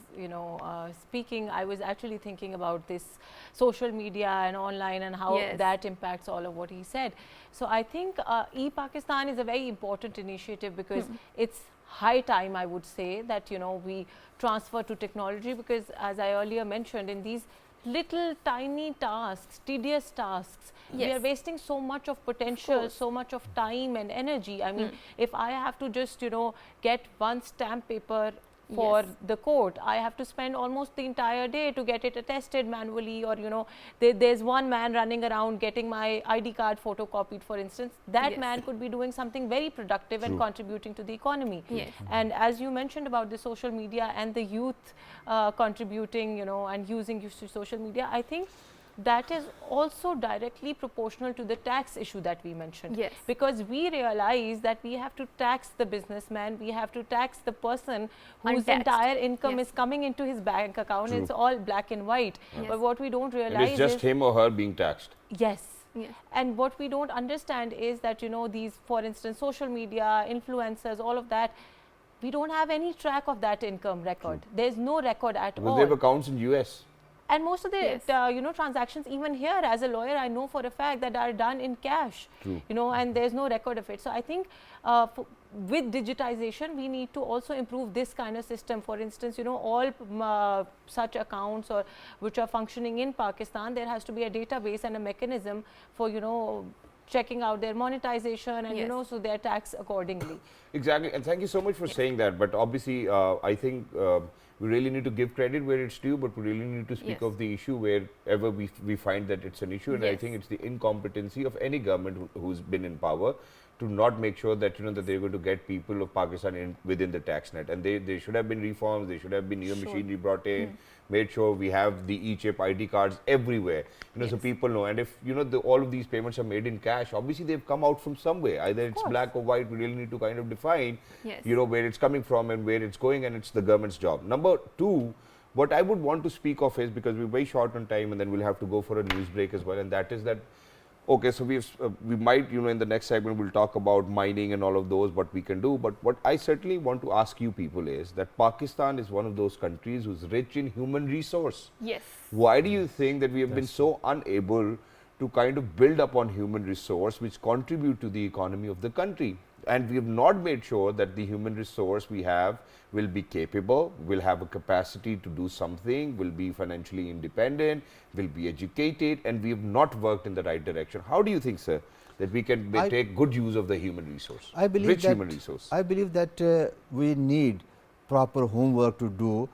speaking, I was actually thinking about this social media and online and how Yes. that impacts all of what he said. So I think e-Pakistan is a very important initiative, because it's high time, I would say, that we transfer to technology, because as I earlier mentioned, in these little tiny tasks, tedious tasks, we Yes. are wasting so much of potential, course. so much of time and energy. I mean, if I have to just get one stamp paper for Yes. the court, I have to spend almost the entire day to get it attested manually, or there's one man running around getting my ID card photocopied, for instance. That Yes. man could be doing something very productive and contributing to the economy. Yes. And as you mentioned about the social media and the youth contributing, and using social media, I think that is also directly proportional to the tax issue that we mentioned. Yes. Because we realize that we have to tax the businessman, we have to tax the person whose Untaxed. entire income Yes. is coming into his bank account. True. It's all black and white. Yes. But what we don't And realize it's just is, him or her being taxed. yes. Yes. And what we don't understand is that, these, for instance, social media, influencers, all of that, we don't have any track of that income record. There's no record at Because all. they have accounts in US. And most of the Yes. transactions, even here as a lawyer, I know for a fact that are done in cash. True. And there's no record of it. So I think with digitization, we need to also improve this kind of system. For instance, all such accounts or which are functioning in Pakistan, there has to be a database and a mechanism for checking out their monetization and Yes. so their tax accordingly. Exactly, and thank you so much for saying that. But obviously, I think we really need to give credit where it's due, but we really need to speak Yes. of the issue wherever we find that it's an issue. And I Yes. think it's the incompetency of any government who's been in power to not make sure that that they're going to get people of Pakistan within the tax net. And they should have been reforms. They should have been new machinery brought in. Made sure we have the e-chip ID cards everywhere. So Yes. people know. And if all of these payments are made in cash, obviously they've come out from somewhere. Either it's course. black or white. We really need to kind of define, Yes. where it's coming from and where it's going, and it's the government's job. Number two, what I would want to speak of is, because we're very short on time and then we'll have to go for a news break as well, and that is that Okay, so we might, in the next segment we'll talk about mining and all of those, what we can do. But what I certainly want to ask you people is that Pakistan is one of those countries who's rich in human resource. Yes. Why do you think that we have been so unable to kind of build upon human resource which contribute to the economy of the country? And we have not made sure that the human resource we have will be capable, will have a capacity to do something, will be financially independent, will be educated, and we have not worked in the right direction. How do you think, sir, that we can take good use of the human resource, I believe rich that, human resource? I believe that we need proper homework to do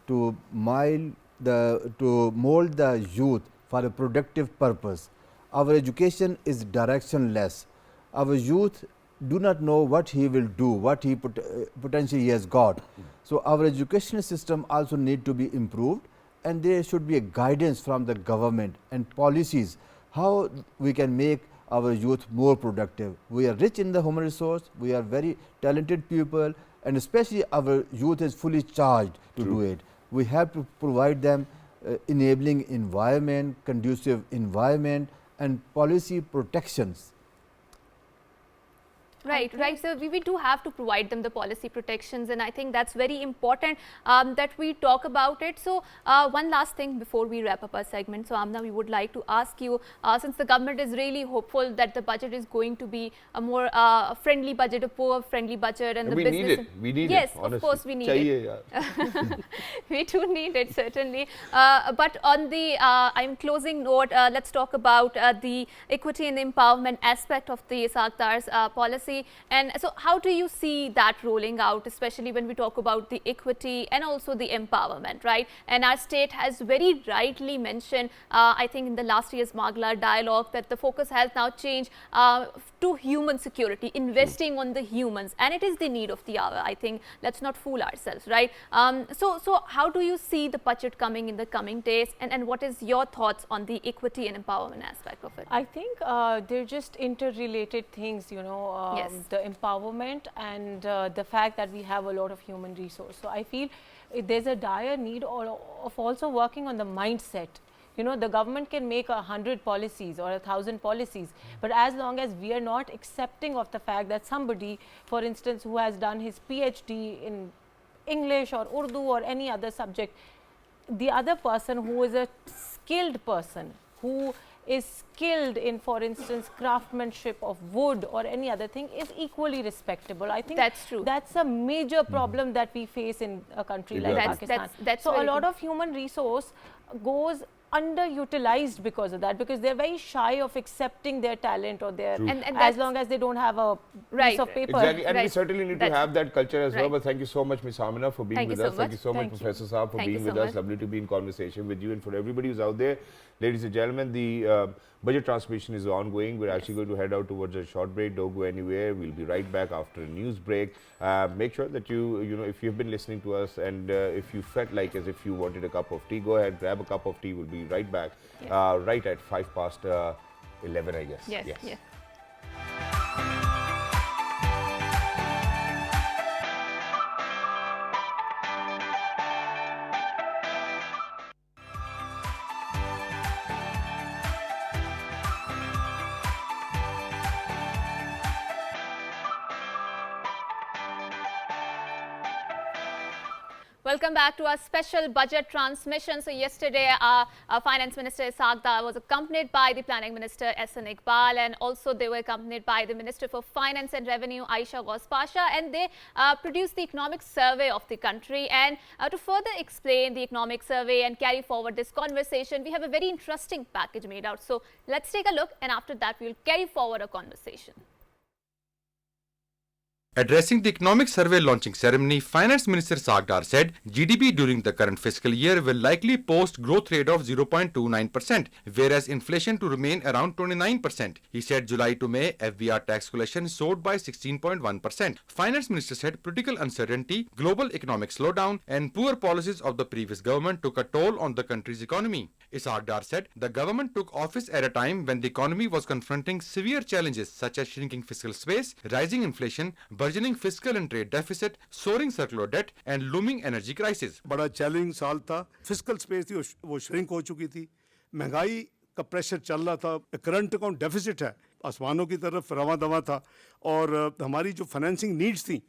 to mold the youth for a productive purpose. Our education is directionless. Our youth do not know what he will do, what he potentially has got. So, our education system also need to be improved, and there should be a guidance from the government and policies how we can make our youth more productive. We are rich in the human resource, we are very talented people, and especially our youth is fully charged to do it. We have to provide them enabling environment, conducive environment, and policy protections. Right, right. So we do have to provide them the policy protections, and I think that's very important that we talk about it. So one last thing before we wrap up our segment. So Amna, we would like to ask you, since the government is really hopeful that the budget is going to be a more friendly budget, a poor friendly budget, and the we business. Need it. We need yes, it. Honestly. Of course we need it. We do need it, certainly. But on the I'm closing note, let's talk about the equity and empowerment aspect of the Sagdar's policy. And so how do you see that rolling out, especially when we talk about the equity and also the empowerment, right? And our state has very rightly mentioned, I think in the last year's Magla dialogue, that the focus has now changed to human security, investing on the humans, and it is the need of the hour. I think let's not fool ourselves, right? So how do you see the budget coming in the coming days, and what is your thoughts on the equity and empowerment aspect of it? I think they're just interrelated things, you know, yes. The empowerment and the fact that we have a lot of human resource. So I feel there's a dire need of also working on the mindset. You know, the government can make 100 policies or 1,000 policies, but as long as we are not accepting of the fact that somebody, for instance, who has done his PhD in English or Urdu or any other subject, the other person who is a skilled person, who is skilled in, for instance, craftsmanship of wood or any other thing, is equally respectable. I think that's true. That's a major problem that we face in a country like Pakistan. That's so a lot of human resource goes underutilized because of that, because they're very shy of accepting their talent or their, and as long as they don't have a piece of paper. Exactly, and we certainly need to have that culture as well. But thank you so much, Ms. Amina, for being with us. Thank you so much, Professor Saab, for being with us. Lovely to be in conversation with you, and for everybody who's out there. Ladies and gentlemen, the budget transmission is ongoing. We're actually going to head out towards a short break. Don't go anywhere. We'll be right back after a news break. Make sure that you know, if you've been listening to us and if you felt like as if you wanted a cup of tea, go ahead, grab a cup of tea. We'll be right back, right at 11, I guess. Yes. Welcome back to our special budget transmission. So yesterday, our Finance Minister Sagdar was accompanied by the Planning Minister S.N. Iqbal, and also they were accompanied by the Minister for Finance and Revenue Aisha Ghaus Pasha, and they produced the economic survey of the country. And to further explain the economic survey and carry forward this conversation, we have a very interesting package made out. So let's take a look, and after that, we will carry forward a conversation. Addressing the economic survey launching ceremony, Finance Minister Sagdar said GDP during the current fiscal year will likely post growth rate of 0.29%, whereas inflation to remain around 29%. He said July to May, FBR tax collection soared by 16.1%. Finance Minister said political uncertainty, global economic slowdown and poor policies of the previous government took a toll on the country's economy. Sagdar said the government took office at a time when the economy was confronting severe challenges such as shrinking fiscal space, rising inflation, burgeoning fiscal and trade deficit, soaring circular debt and looming energy crisis. बड़ा challenging साल था, fiscal space थी वो shrink हो चुकी थी, महंगाई का प्रेशर चल रहा था, करंट अकाउंट डेफिसिट है, आसमानों की तरफ रवां दवा था, और हमारी जो फाइनेंसिंग नीड्स थी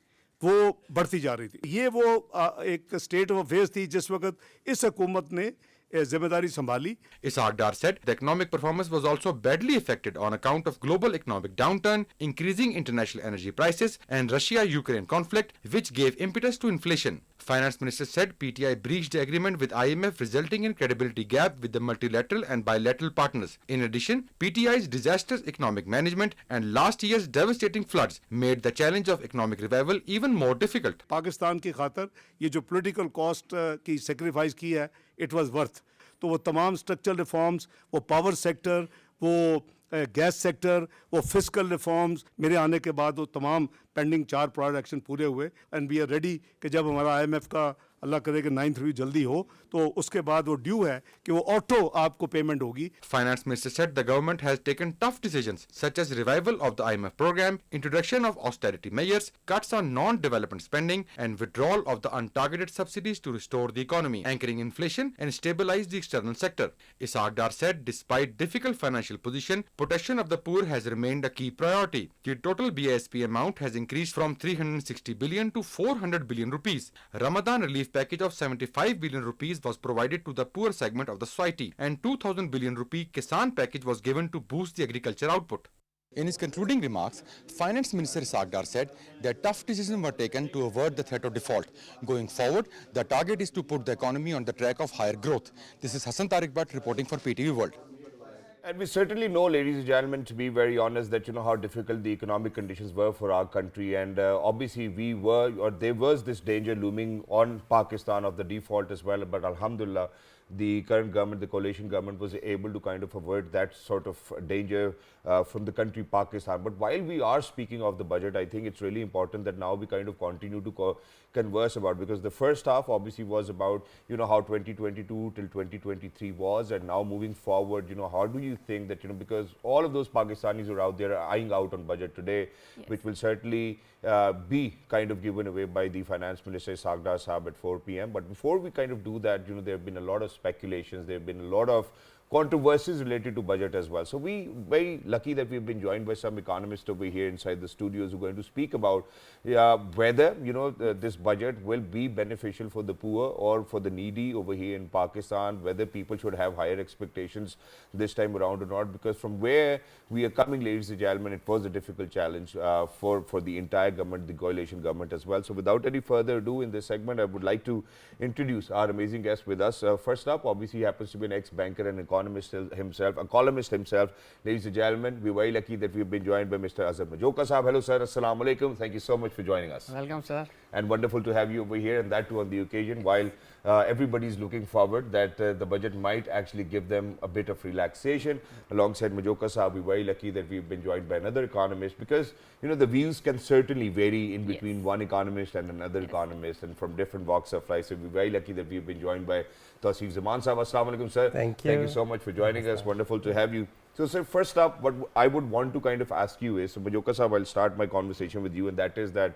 वो बढ़ती जा रही थी। ये वो एक स्टेट ऑफ अफेयर्स थी जिस वक्त इस हुकूमत ने जिम्मेदारी संभाली। Isaac Dar said the economic performance was also badly affected on account of global economic downturn, increasing international energy prices, and Russia-Ukraine conflict, which gave impetus to inflation. Finance Minister said PTI breached the agreement with IMF, resulting in credibility gap with the multilateral and bilateral partners. In addition, PTI's disastrous economic management and last year's devastating floods made the challenge of economic revival even more difficult. Pakistan की खातर ये जो political cost की sacrifice की है, it was worth. तो वो तमाम स्ट्रक्चरल रिफॉर्म्स, वो पावर सेक्टर, वो गैस सेक्टर, वो फिस्कल रिफॉर्म्स, मेरे आने के बाद वो तमाम पेंडिंग 4 प्रायर एक्शन पूरे हुए, एंड वी आर रेडी कि जब हमारा IMF का अल्लाह करे कि 9th रिव्यू जल्दी हो तो उसके बाद वो ड्यू है कि वो ऑटो आपको पेमेंट होगी। Finance Minister said the government has taken tough decisions such as revival of the IMF program, introduction of austerity measures, cuts on non-development spending, and withdrawal of the untargeted subsidies to restore the economy, anchoring inflation and stabilize the external sector. Isaac Dar said despite difficult financial position, protection of the poor has remained a key priority. The total BISP amount has increased from 360 billion to 400 billion rupees. Ramadan relief package of 75 billion rupees was provided to the poor segment of the society, and 2000 billion rupee Kisan package was given to boost the agriculture output. In his concluding remarks, Finance Minister Isaac Dar said that tough decisions were taken to avert the threat of default. Going forward, the target is to put the economy on the track of higher growth. This is Hassan Tariq Bhatt reporting for PTV World. And we certainly know, ladies and gentlemen, to be very honest, that you know how difficult the economic conditions were for our country, and obviously we were, or there was this danger looming on Pakistan of the default as well. But Alhamdulillah, the current government, the coalition government, was able to kind of avert that sort of danger from the country Pakistan. But while we are speaking of the budget, I think it's really important that now we kind of continue to converse about, because the first half obviously was about, you know, how 2022 till 2023 was, and now moving forward, you know, how do you think that, you know, because all of those Pakistanis who are out there are eyeing out on budget today, which will certainly be kind of given away by the Finance Minister Isaac Dar Saab at 4 p.m. But before we kind of do that, you know, there have been a lot of speculations, there have been a lot of controversies related to budget as well. So we very lucky that we've been joined by some economists over here inside the studios who are going to speak about whether, you know, this budget will be beneficial for the poor or for the needy over here in Pakistan, whether people should have higher expectations this time around or not, because from where we are coming, ladies and gentlemen, it was a difficult challenge for the entire government, the coalition government as well. So without any further ado, in this segment, I would like to introduce our amazing guest with us. First up, obviously, he happens to be an ex-banker and economist himself, a columnist himself. Ladies and gentlemen, we're very lucky that we've been joined by Mr. Azhar Majoka Sahab. Hello, sir. Assalamu alaikum. Thank you so much for joining us. Welcome, sir. And wonderful to have you over here, and that too on the occasion while everybody's looking forward that the budget might actually give them a bit of relaxation. Alongside Majoka Sahab, we're very lucky that we've been joined by another economist, because, you know, the views can certainly vary in between one economist and another economist, and from different walks of life. So we're very lucky that we've been joined by Tawseef Zaman Sahab. Assalamu alaikum, sir. Thank you. Thank you so much for joining us. Wonderful to have you. So, sir, first up, what I would want to kind of ask you is, so Majoka Sahab, I'll start my conversation with you, and that is that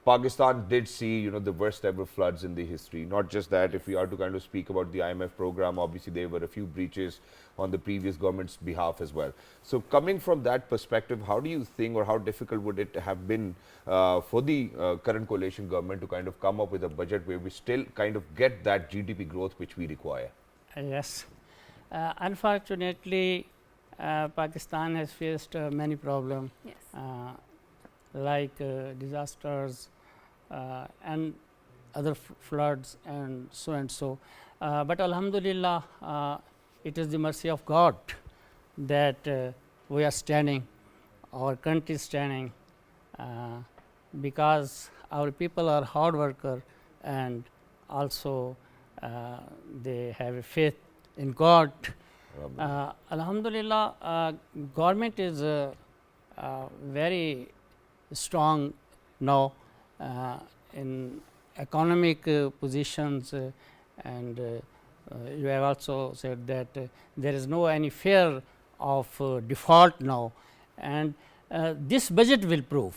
Pakistan did see, you know, the worst ever floods in the history. Not just that, if we are to kind of speak about the IMF program, obviously there were a few breaches on the previous government's behalf as well. So coming from that perspective, how do you think, or how difficult would it have been for the current coalition government to kind of come up with a budget where we still kind of get that GDP growth which we require? Yes. Unfortunately, Pakistan has faced many problems, like disasters and other floods and so. But Alhamdulillah, it is the mercy of God that we are standing, our country is standing, because our people are hard worker, and also they have a faith in God. Alhamdulillah, government is very strong now in economic positions, and you have also said that there is no any fear of default now, and this budget will prove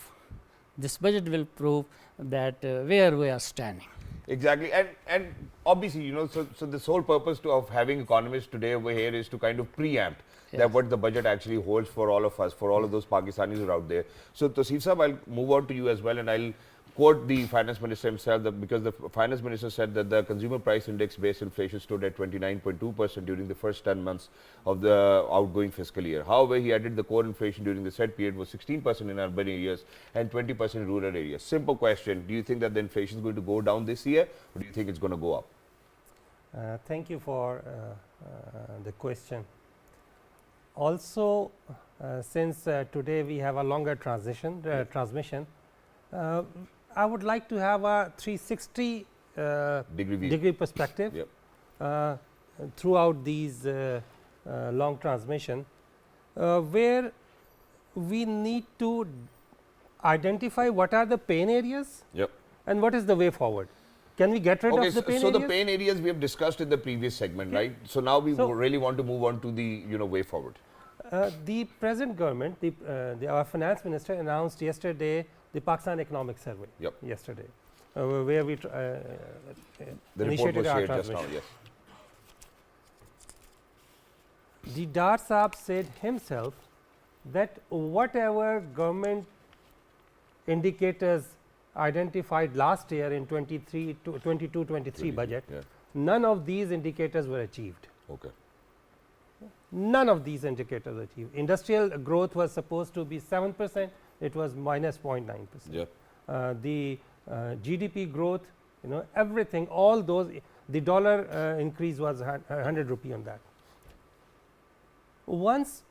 that where we are standing. Exactly, and obviously, you know, so this whole purpose of having economists today over here is to kind of preempt that what the budget actually holds for all of us, for all of those Pakistanis who are out there. So Tosif Sahab, I'll move on to you as well, and I'll quote the finance minister himself, that because the finance minister said that the consumer price index based inflation stood at 29.2% during the first 10 months of the outgoing fiscal year. However, he added the core inflation during the said period was 16% in urban areas and 20% in rural areas. Simple question, do you think that the inflation is going to go down this year, or do you think it's going to go up? Thank you for the question. Also, since today we have a longer transmission, I would like to have a 360 degree perspective throughout these long transmission, where we need to identify what are the pain areas and what is the way forward. Can we get rid of the pain areas? So the pain areas we have discussed in the previous segment, right? So now we really want to move on to the way forward. The present government, our finance minister announced yesterday the Pakistan Economic Survey. Yesterday, where we the initiated report was our shared just transmission. now. Yes. The Dar Saab said himself that whatever government indicators identified last year in 22-23 budget, none of these indicators were achieved. Okay. None of these indicators were achieved. Industrial growth was supposed to be 7%, it was minus 0.9%. The GDP growth, everything, all those, the dollar increase was 100 rupee on that. Once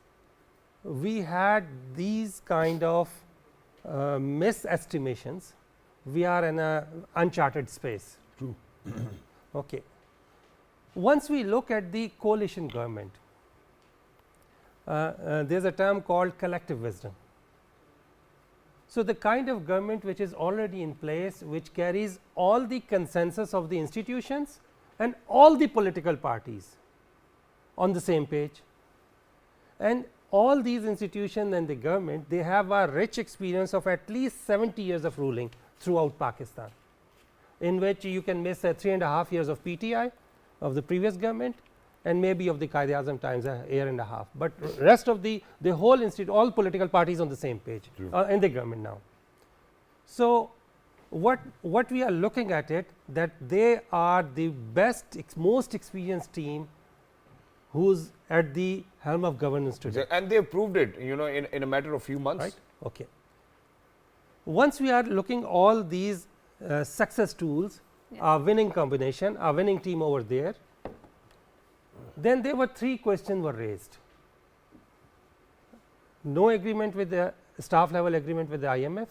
we had these kind of misestimations, we are in a uncharted space. True. Okay. Once we look at the coalition government, there is a term called collective wisdom. So, the kind of government which is already in place, which carries all the consensus of the institutions and all the political parties on the same page, and all these institutions and the government, they have a rich experience of at least 70 years of ruling throughout Pakistan, in which you can miss 3.5 years of PTI of the previous government and maybe of the Quaid-e-Azam times a year and a half, but rest of the whole institute, all political parties on the same page in the government now. So, what we are looking at it, that they are the best, most experienced team who's at the helm of governance today. And they have proved it, in a matter of few months. Right. Okay. Once we are looking all these success tools, our winning combination, our winning team over there, then there were 3 questions were raised. No agreement with the staff level agreement with the IMF.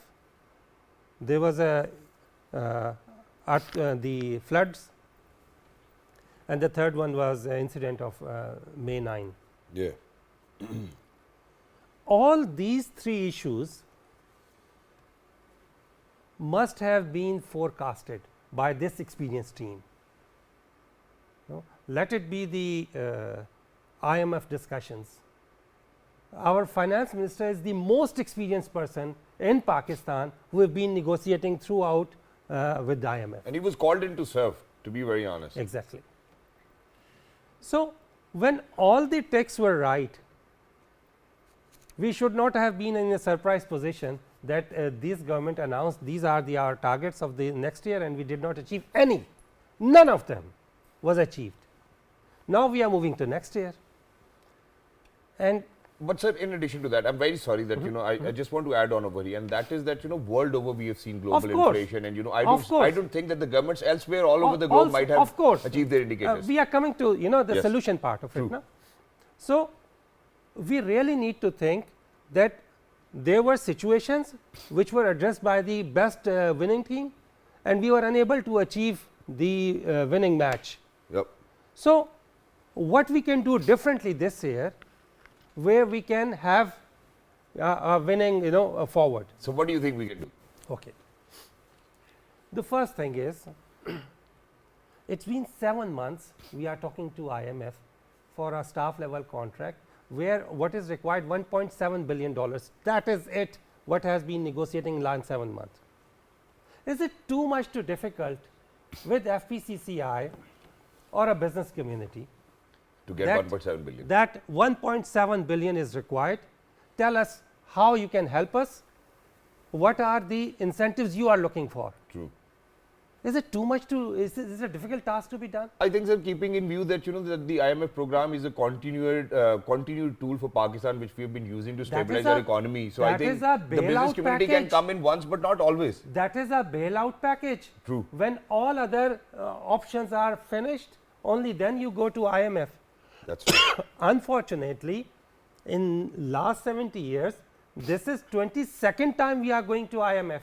There was the floods, and the third one was incident of May 9. Yeah. All these 3 issues must have been forecasted by this experienced team. Let it be the IMF discussions. Our finance minister is the most experienced person in Pakistan who have been negotiating throughout with the IMF. And he was called in to serve, to be very honest. Exactly. So, when all the texts were right, we should not have been in a surprise position that this government announced these are our targets of the next year, and we did not achieve any. None of them was achieved. Now, we are moving to next year. And but sir, in addition to that, I'm very sorry that I just want to add on over here, and that is that world over we have seen global inflation, and I don't think that the governments elsewhere all over the globe might have achieved their indicators. We are coming to the solution part of it now. So, we really need to think that there were situations which were addressed by the best winning team, and we were unable to achieve the winning match. So, what we can do differently this year, where we can have a winning forward. So, what do you think we can do? Okay. The first thing is, it's been 7 months we are talking to IMF for a staff level contract, where what is required $1.7 billion, that is it what has been negotiating in last 7 months. Is it too much too difficult with FPCCI or a business community To get that 1.7 billion. that 1.7 billion is required. Tell us how you can help us. What are the incentives you are looking for? True. Is it too much to, is this a difficult task to be done? I think, sir, keeping in view that that the IMF program is a continued tool for Pakistan, which we have been using to stabilize our economy. So I that think is a the business bailout community can package. come in once, but not always. That is a bailout package. True. When all other options are finished, only then you go to IMF. That's true. Unfortunately, in last 70 years, this is 22nd time we are going to IMF.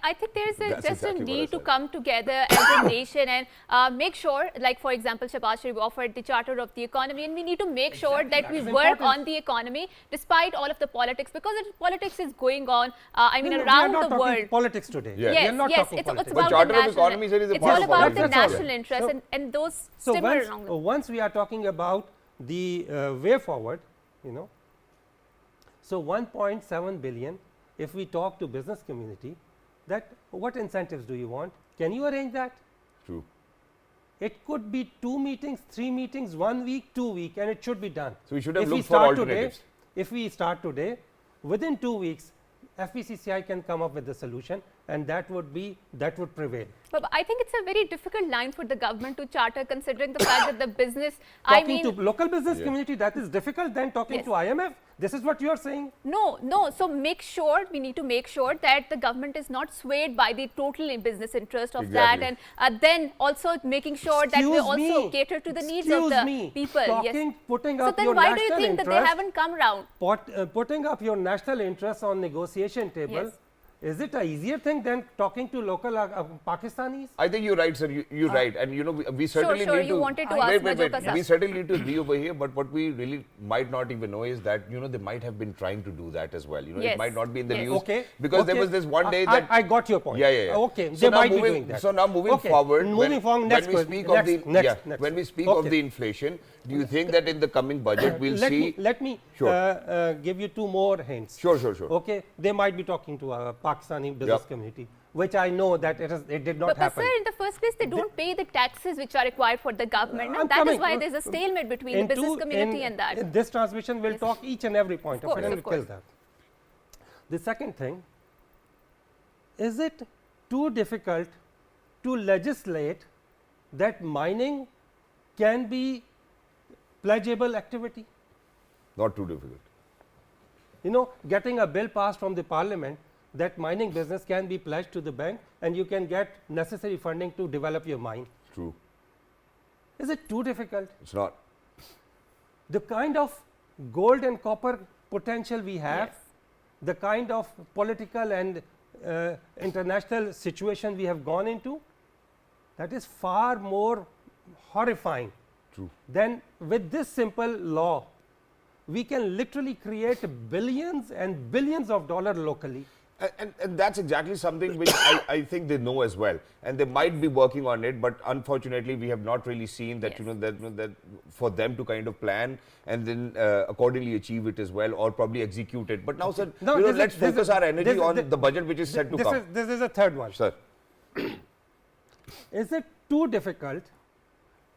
I think there is That's just exactly a what I need to said. come together as a nation and make sure, like for example, Shahbaz Sharif offered the Charter of the Economy, and we need to make sure that we That's work important. on the economy despite all of the politics, because politics is going on, I mean, No, no, around we are not the talking world. politics today. Yeah. We are Yes, not yes, talking it's politics. about Charter the of national, Economy, sir, is a it's part all of about the politics. That's all national right. interest, So- and those So simmer once, along. once we are talking about the way forward, so 1.7 billion, if we talk to business community, that what incentives do you want? Can you arrange that? True. It could be 2 meetings, 3 meetings, 1 week, 2 weeks, and it should be done. So we should have If we looked for start alternatives. Today, if we start today, within 2 weeks, FPCCI can come up with the solution, and that would prevail. But I think it's a very difficult line for the government to charter, considering the fact that the business, Talking to local business community, that is difficult than talking Yes. to IMF. This is what you are saying. No. So we need to make sure that the government is not swayed by the total business interest of Exactly. that, and then also making sure that we Excuse also me. cater to the needs of Excuse the me. people. Talking, putting So up then your why do you national think that they interest, haven't come round? putting up your national interests on negotiation table, Yes. is it a easier thing than talking to local Pakistanis? I think you're right, sir. You're right, and we certainly sure, need you to. wanted to wait, ask wait, Majoka wait. sir. We certainly need to agree over here, but what we really might not even know is that they might have been trying to do that as well. Yes. It might not be in the Yes. news. Okay. Because there okay. was this one day that I got your point. Yeah. Okay. So They now might be moving- doing that. So now moving Okay. forward, Moving forward, next when we question. speak of the Next. when we speak Okay. of the inflation, do you think that in the coming budget we'll see? Let me Sure. give you 2 more hints. Sure. Okay, they might be talking to a Pakistani business community, which I know that it did not But happen. sir, in the first place, they don't pay the taxes which are required for the government. I'm And that coming. is why there's a stalemate between the business community and that. In this transmission, we'll talk each and every point Of of it, and course, we'll of kill that. The second thing, is it too difficult to legislate that mining can be pledgeable activity? Not too difficult. Getting a bill passed from the parliament that mining business can be pledged to the bank and you can get necessary funding to develop your mine. True. Is it too difficult? It's not. The kind of gold and copper potential we have, Yes. the kind of political and international situation we have gone into, that is far more horrifying. True. Then with this simple law, we can literally create billions and billions of dollars locally. And that's exactly something which I think they know as well, and they might be working on it. But unfortunately, we have not really seen that Yes. that for them to kind of plan and then accordingly achieve it as well, or probably execute it. But now, sir, No, let's focus our energy on the budget which is set to this come. This is a third one. Sir, Is it too difficult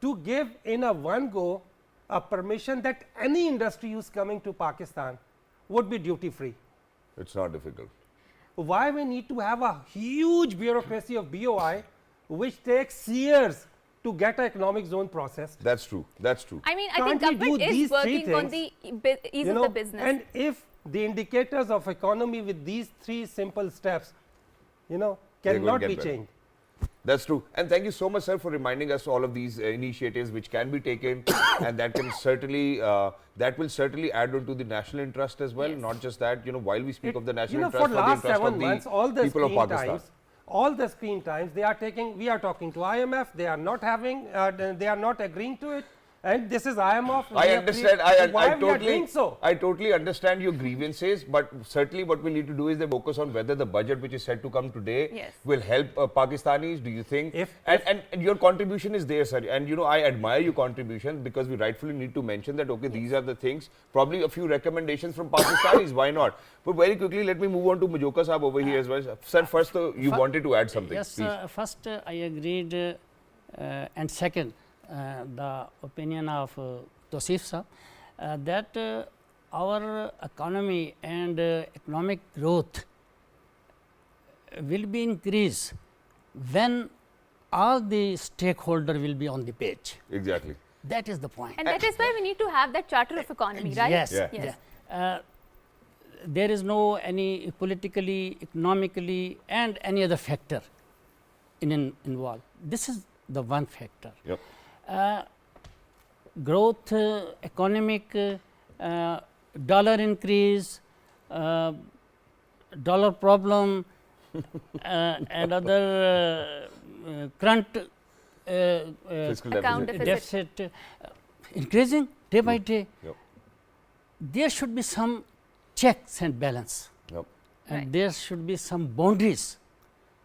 to give in a one go a permission that any industry who's coming to Pakistan would be duty free? it's not difficult. Why we need to have a huge bureaucracy of BOI which takes years to get an economic zone processed? That's true. That's true. I mean, I Can't think we do government these is three working on the ease of the business. And if the indicators of economy with these 3 simple steps, going cannot to be get better. changed. That's true. And thank you so much, sir, for reminding us all of these initiatives which can be taken and that can certainly that will certainly add on to the national interest as well. Yes. Not just that, while we speak of the national For interest, for the last interest 7 of the months, all the people of screen Pakistan. times, we are talking to IMF, they are not having, they are not agreeing to it, and this is IMF. I understand. Why we are doing so? I totally understand your grievances, but certainly what we need to do is the focus on whether the budget which is set to come today will help Pakistanis. Do you think? And your contribution is there, sir. And you know, I admire your contribution because we rightfully need to mention that. Okay, these are the things. Probably a few recommendations from Pakistanis. Why not? But very quickly, let me move on to Majoka Saab over here as well. Sir, first you wanted to add something. Yes, first I agreed, and second, the opinion of Tosif sir, that our economy and economic growth will be increased when all the stakeholders will be on the page. Exactly. That is the point. And that is why we need to have that charter of economy, right? Yes. Yes. There is no any politically, economically, and any other factor involved. This is the one factor. Yep. Growth, economic, dollar increase, dollar problem, and other current Fiscal account deficit. deficit increasing day by day. Yep. There should be some checks and balance, Yep. and Right. there should be some boundaries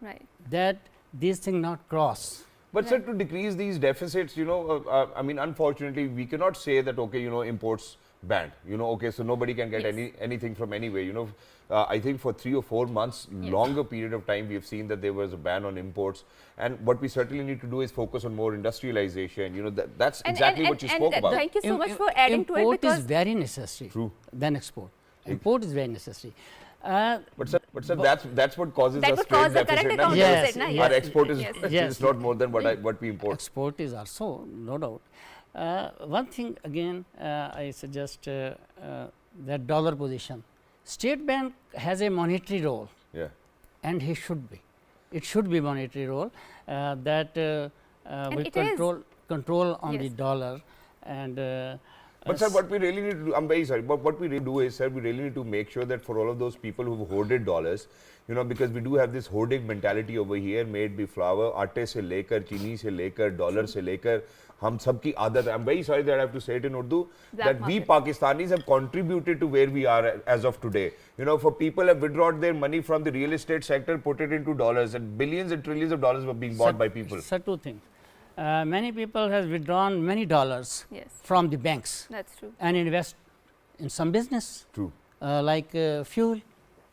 Right. that these things not cross. But sir, to decrease these deficits, you know, I mean, unfortunately, we cannot say that, okay, you know, imports banned, you know, okay, so nobody can get anything from anywhere, you know. I think for 3 or 4 months, longer period of time, we have seen that there was a ban on imports. And what we certainly need to do is focus on more industrialization, you know, that's exactly what you spoke about. Thank you so much for adding to it, Import because is very necessary. True. Than export. Import is very necessary. But sir, that's what causes that us would trade cause the current deficit. account Yes, deficit, na? yes. Our export is Yes. it's not more than what we import. Export is also, no doubt. One thing again, I suggest that dollar position. State Bank has a monetary role, Yeah. and he should be. It should be monetary role that we it is. control on the Yes. dollar and. But sir, what we really need to do, I'm very sorry, but what we really do is, sir, we really need to make sure that for all of those people who've hoarded dollars, you know, because we do have this hoarding mentality over here, made be flour, आटे से लेकर, चीनी से लेकर, dollar से लेकर, हम सबकी आदत है. I'm very sorry that I have to say it in Urdu, that we Pakistanis have contributed to where we are as of today. You know, for people have withdrawn their money from the real estate sector, put it into dollars, and billions and trillions of dollars were being bought by people. So two things. Many people have withdrawn many dollars from the banks. That's true. And invest in some business. True. Like fuel,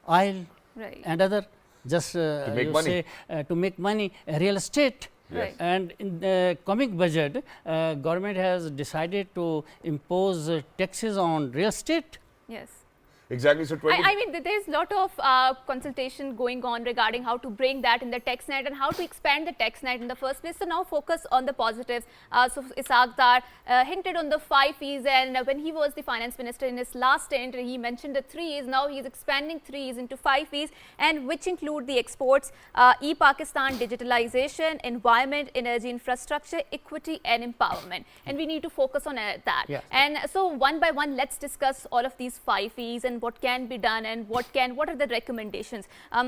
oil, Right. and other, just to make money. to make money, real estate. Right. And in the coming budget, government has decided to impose taxes on real estate. Yes. Exactly. So 20. I mean, there's a lot of consultation going on regarding how to bring that in the tax net and how to expand the tax net in the first place. So now focus on the positives. So Ishaq Dar hinted on the 5 E's, and when he was the finance minister in his last stint, he mentioned the 3 E's. Now he's expanding 3 E's into 5 E's, and which include the exports, e-Pakistan, digitalization, environment, energy infrastructure, equity and empowerment. And we need to focus on that. Yes. And so one by one, let's discuss all of these 5 E's and what can be done and what are the recommendations.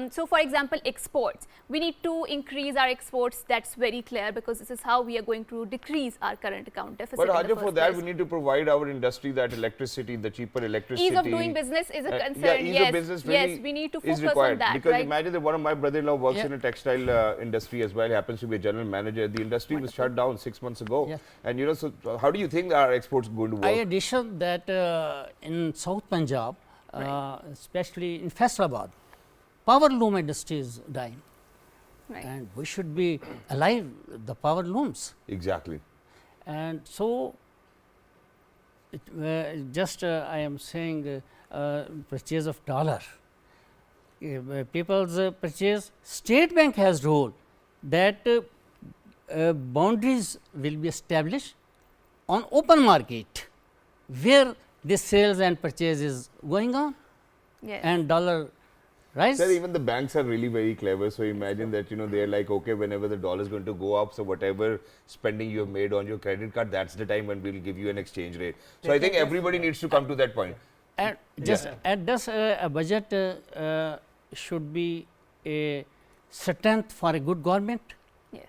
So for example, exports. We need to increase our exports. That's very clear, because this is how we are going to decrease our current account deficit. But in the Haja, for first that, place. we need to provide our industry that electricity, the cheaper electricity. Ease of doing business is a concern. Yeah, ease yes, of business really yes, we need to is focus required, on that. because right? imagine that one of my brother-in-law works in a textile industry as well. He happens to be a general manager. The industry was shut down 6 months ago. Yeah. And you know, so how do you think our exports going to work? I addition that in South Punjab, especially in Faisalabad, power loom industry is dying. Right. And we should be alive the power looms. Exactly. And so, just I am saying purchase of dollar. People's purchase, State Bank has role that boundaries will be established on open market, where this sales and purchase is going on, Yes. and dollar rise. Sir, even the banks are really very clever. So imagine that, you know, they're like, okay, whenever the dollar is going to go up, so whatever spending you have made on your credit card, that's the time when we'll give you an exchange rate. So I think everybody needs to come to that point. And just and thus a budget should be a strength for a good government Yes.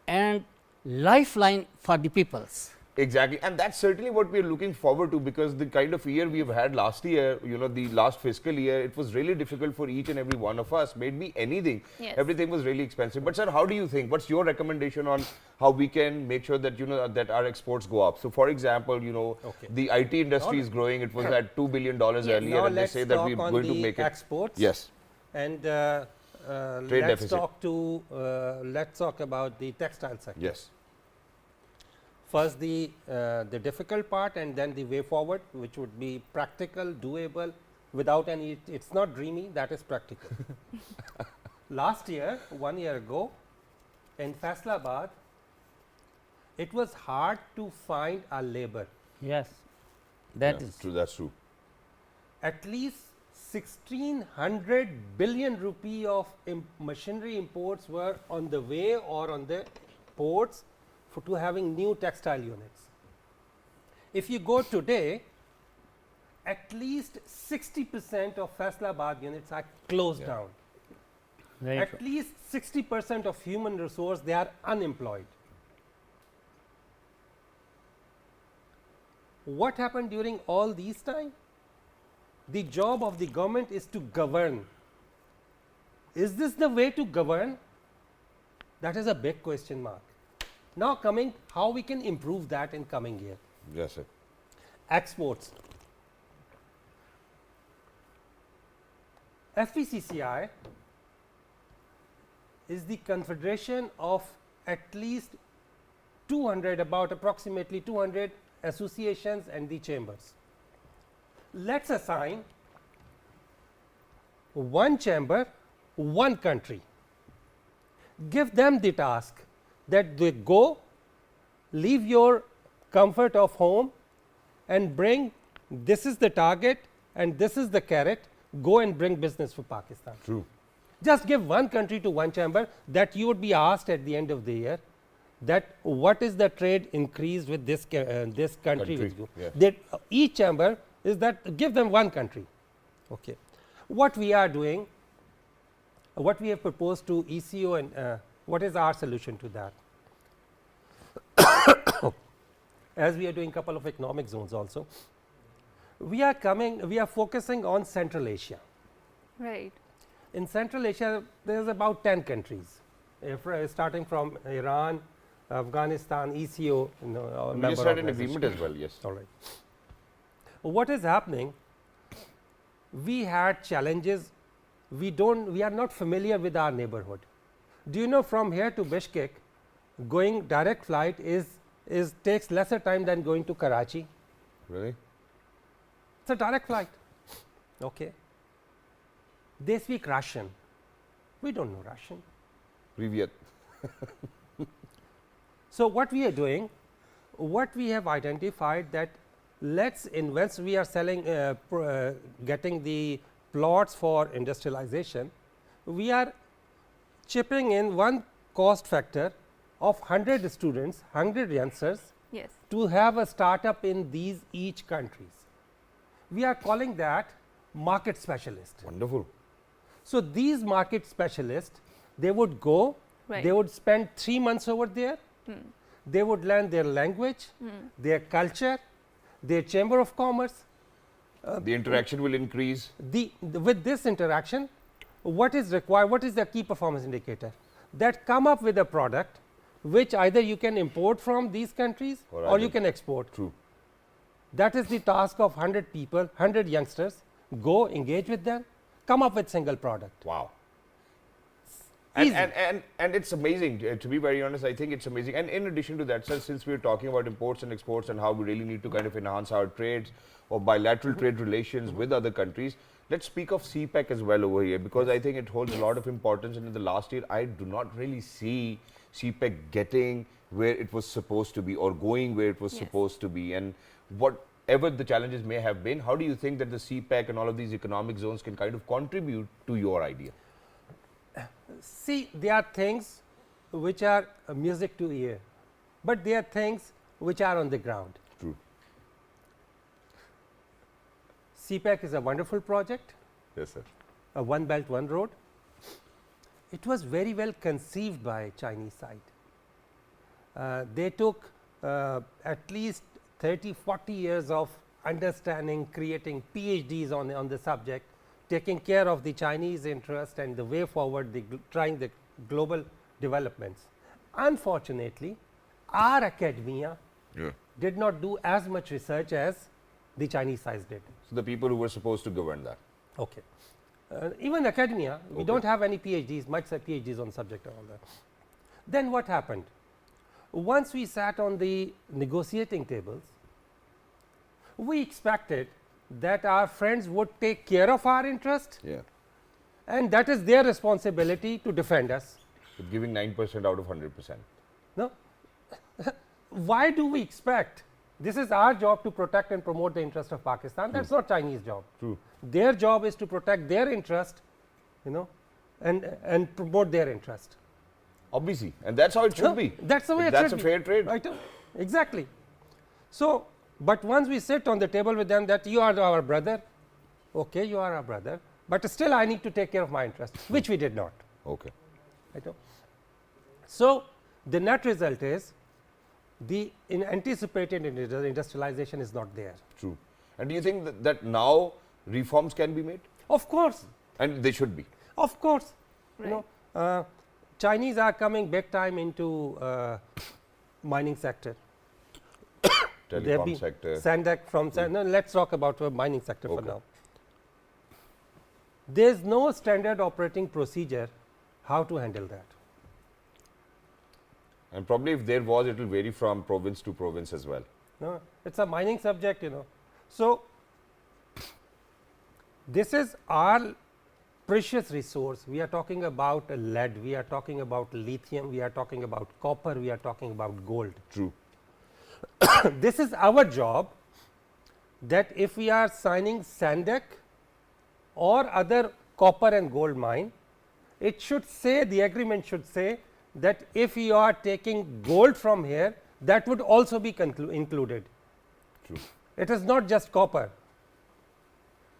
and lifeline for the peoples. Exactly, and that's certainly what we're looking forward to, because the kind of year we've had last year, you know, the last fiscal year, it was really difficult for each and every one of us. Maybe anything, Yes. everything was really expensive. But sir, how do you think? What's your recommendation on how we can make sure that, you know, that our exports go up? So, for example, you know, Okay. the IT industry is growing. It was at $2 billion earlier, Now and they let's say that talk we're on going to the make it. exports. Yes. And Trade let's deficit. talk to let's talk about the textile sector. Yes. First the difficult part, and then the way forward, which would be practical, doable, without any. It's not dreamy. That is practical. Last year, 1 year ago, in Faisalabad, it was hard to find a labor. Yes, that Yeah, is true. That's true. At least 1600 billion rupee of machinery imports were on the way or on the ports to having new textile units. If you go today, at least 60% of Faisalabad units are closed down. very At true. least 60% of human resource, they are unemployed. What happened during all these time? The job of the government is to govern. Is this the way to govern? That is a big question mark. Now coming, how we can improve that in coming year? Yes, sir. Exports. FVCCI is the confederation of at least 200, about approximately 200 associations and the chambers. Let's assign one chamber, one country. Give them the task that they go, leave your comfort of home and bring, this is the target and this is the carrot, go and bring business for Pakistan. True. Just give one country to one chamber, that you would be asked at the end of the year that what is the trade increase with this this country with you. Yes. That each chamber is that, give them one country. Okay. What we are doing, what we have proposed to ECO, and what is our solution to that? As we are doing couple of economic zones also, we are focusing on Central Asia. Right. In Central Asia, there is about 10 countries, starting from Iran, Afghanistan, ECO. We member just had an organization. agreement as well. Yes. All right. What is happening? We had challenges. We are not familiar with our neighborhood. Do you know, from here to Bishkek, going direct flight takes lesser time than going to Karachi. Really? It's a direct flight. Okay. They speak Russian. We don't know Russian. Privyet. So what we are doing, what we have identified, that let's invest. We are selling, getting the plots for industrialization. We are chipping in one cost factor of 100 students, 100 youngsters, Yes. to have a startup in these each countries. We are calling that market specialist. Wonderful. So these market specialists, they would go, Right. they would spend 3 months over there, they would learn their language, their culture, their chamber of commerce. The interaction will increase. With this interaction, what is required, what is the key performance indicator? That come up with a product which either you can import from these countries or you can export. True. That is the task of 100 people, 100 youngsters. Go engage with them, come up with single product. Wow. Easy. And it's amazing, to be very honest. I think it's amazing. And in addition to that, sir, since we're talking about imports and exports and how we really need to kind of enhance our trades or bilateral trade relations with other countries, let's speak of CPEC as well over here, because I think it holds a lot of importance. And in the last year, I do not really see CPEC getting where it was supposed to be or going where it was Yes. supposed to be. And whatever the challenges may have been, how do you think that the CPEC and all of these economic zones can kind of contribute to your idea? See, there are things which are music to ear, but there are things which are on the ground. True. CPEC is a wonderful project, Yes, sir. a one belt, one road. It was very well conceived by Chinese side. They took at least 30, 40 years of understanding, creating PhDs on the subject, taking care of the Chinese interest and the way forward, trying the global developments. Unfortunately, our academia did not do as much research as the Chinese side did. So, the people who were supposed to govern that. Okay. Even academia, we don't have any PhDs, much PhDs on subject and all that. Then what happened? Once we sat on the negotiating tables, we expected that our friends would take care of our interest, and that is their responsibility to defend us. But giving 9% out of 100%. No, why do we expect? This is our job to protect and promote the interest of Pakistan. That's not Chinese job. True. Their job is to protect their interest, and promote their interest. Obviously, and that's how it should be. That's the way it that's should a be. fair trade. Right. Exactly. So, but once we sit on the table with them that you are our brother, okay, you are our brother, but still I need to take care of my interest, which we did not. Okay. Right. So, the net result is the anticipated industrialization is not there. True. And do you think that now reforms can be made? Of course. And they should be. Of course. Right. Chinese are coming big time into mining sector. Telecom sector. Sandak from no, let's talk about mining sector for now. There is no standard operating procedure how to handle that. And probably if there was, it will vary from province to province as well. No, it's a mining subject, So, this is our precious resource. We are talking about lead, we are talking about lithium, we are talking about copper, we are talking about gold. True. This is our job, that if we are signing Sandak or other copper and gold mine, it should say, the agreement should say that if you are taking gold from here, that would also be included. True. It is not just copper.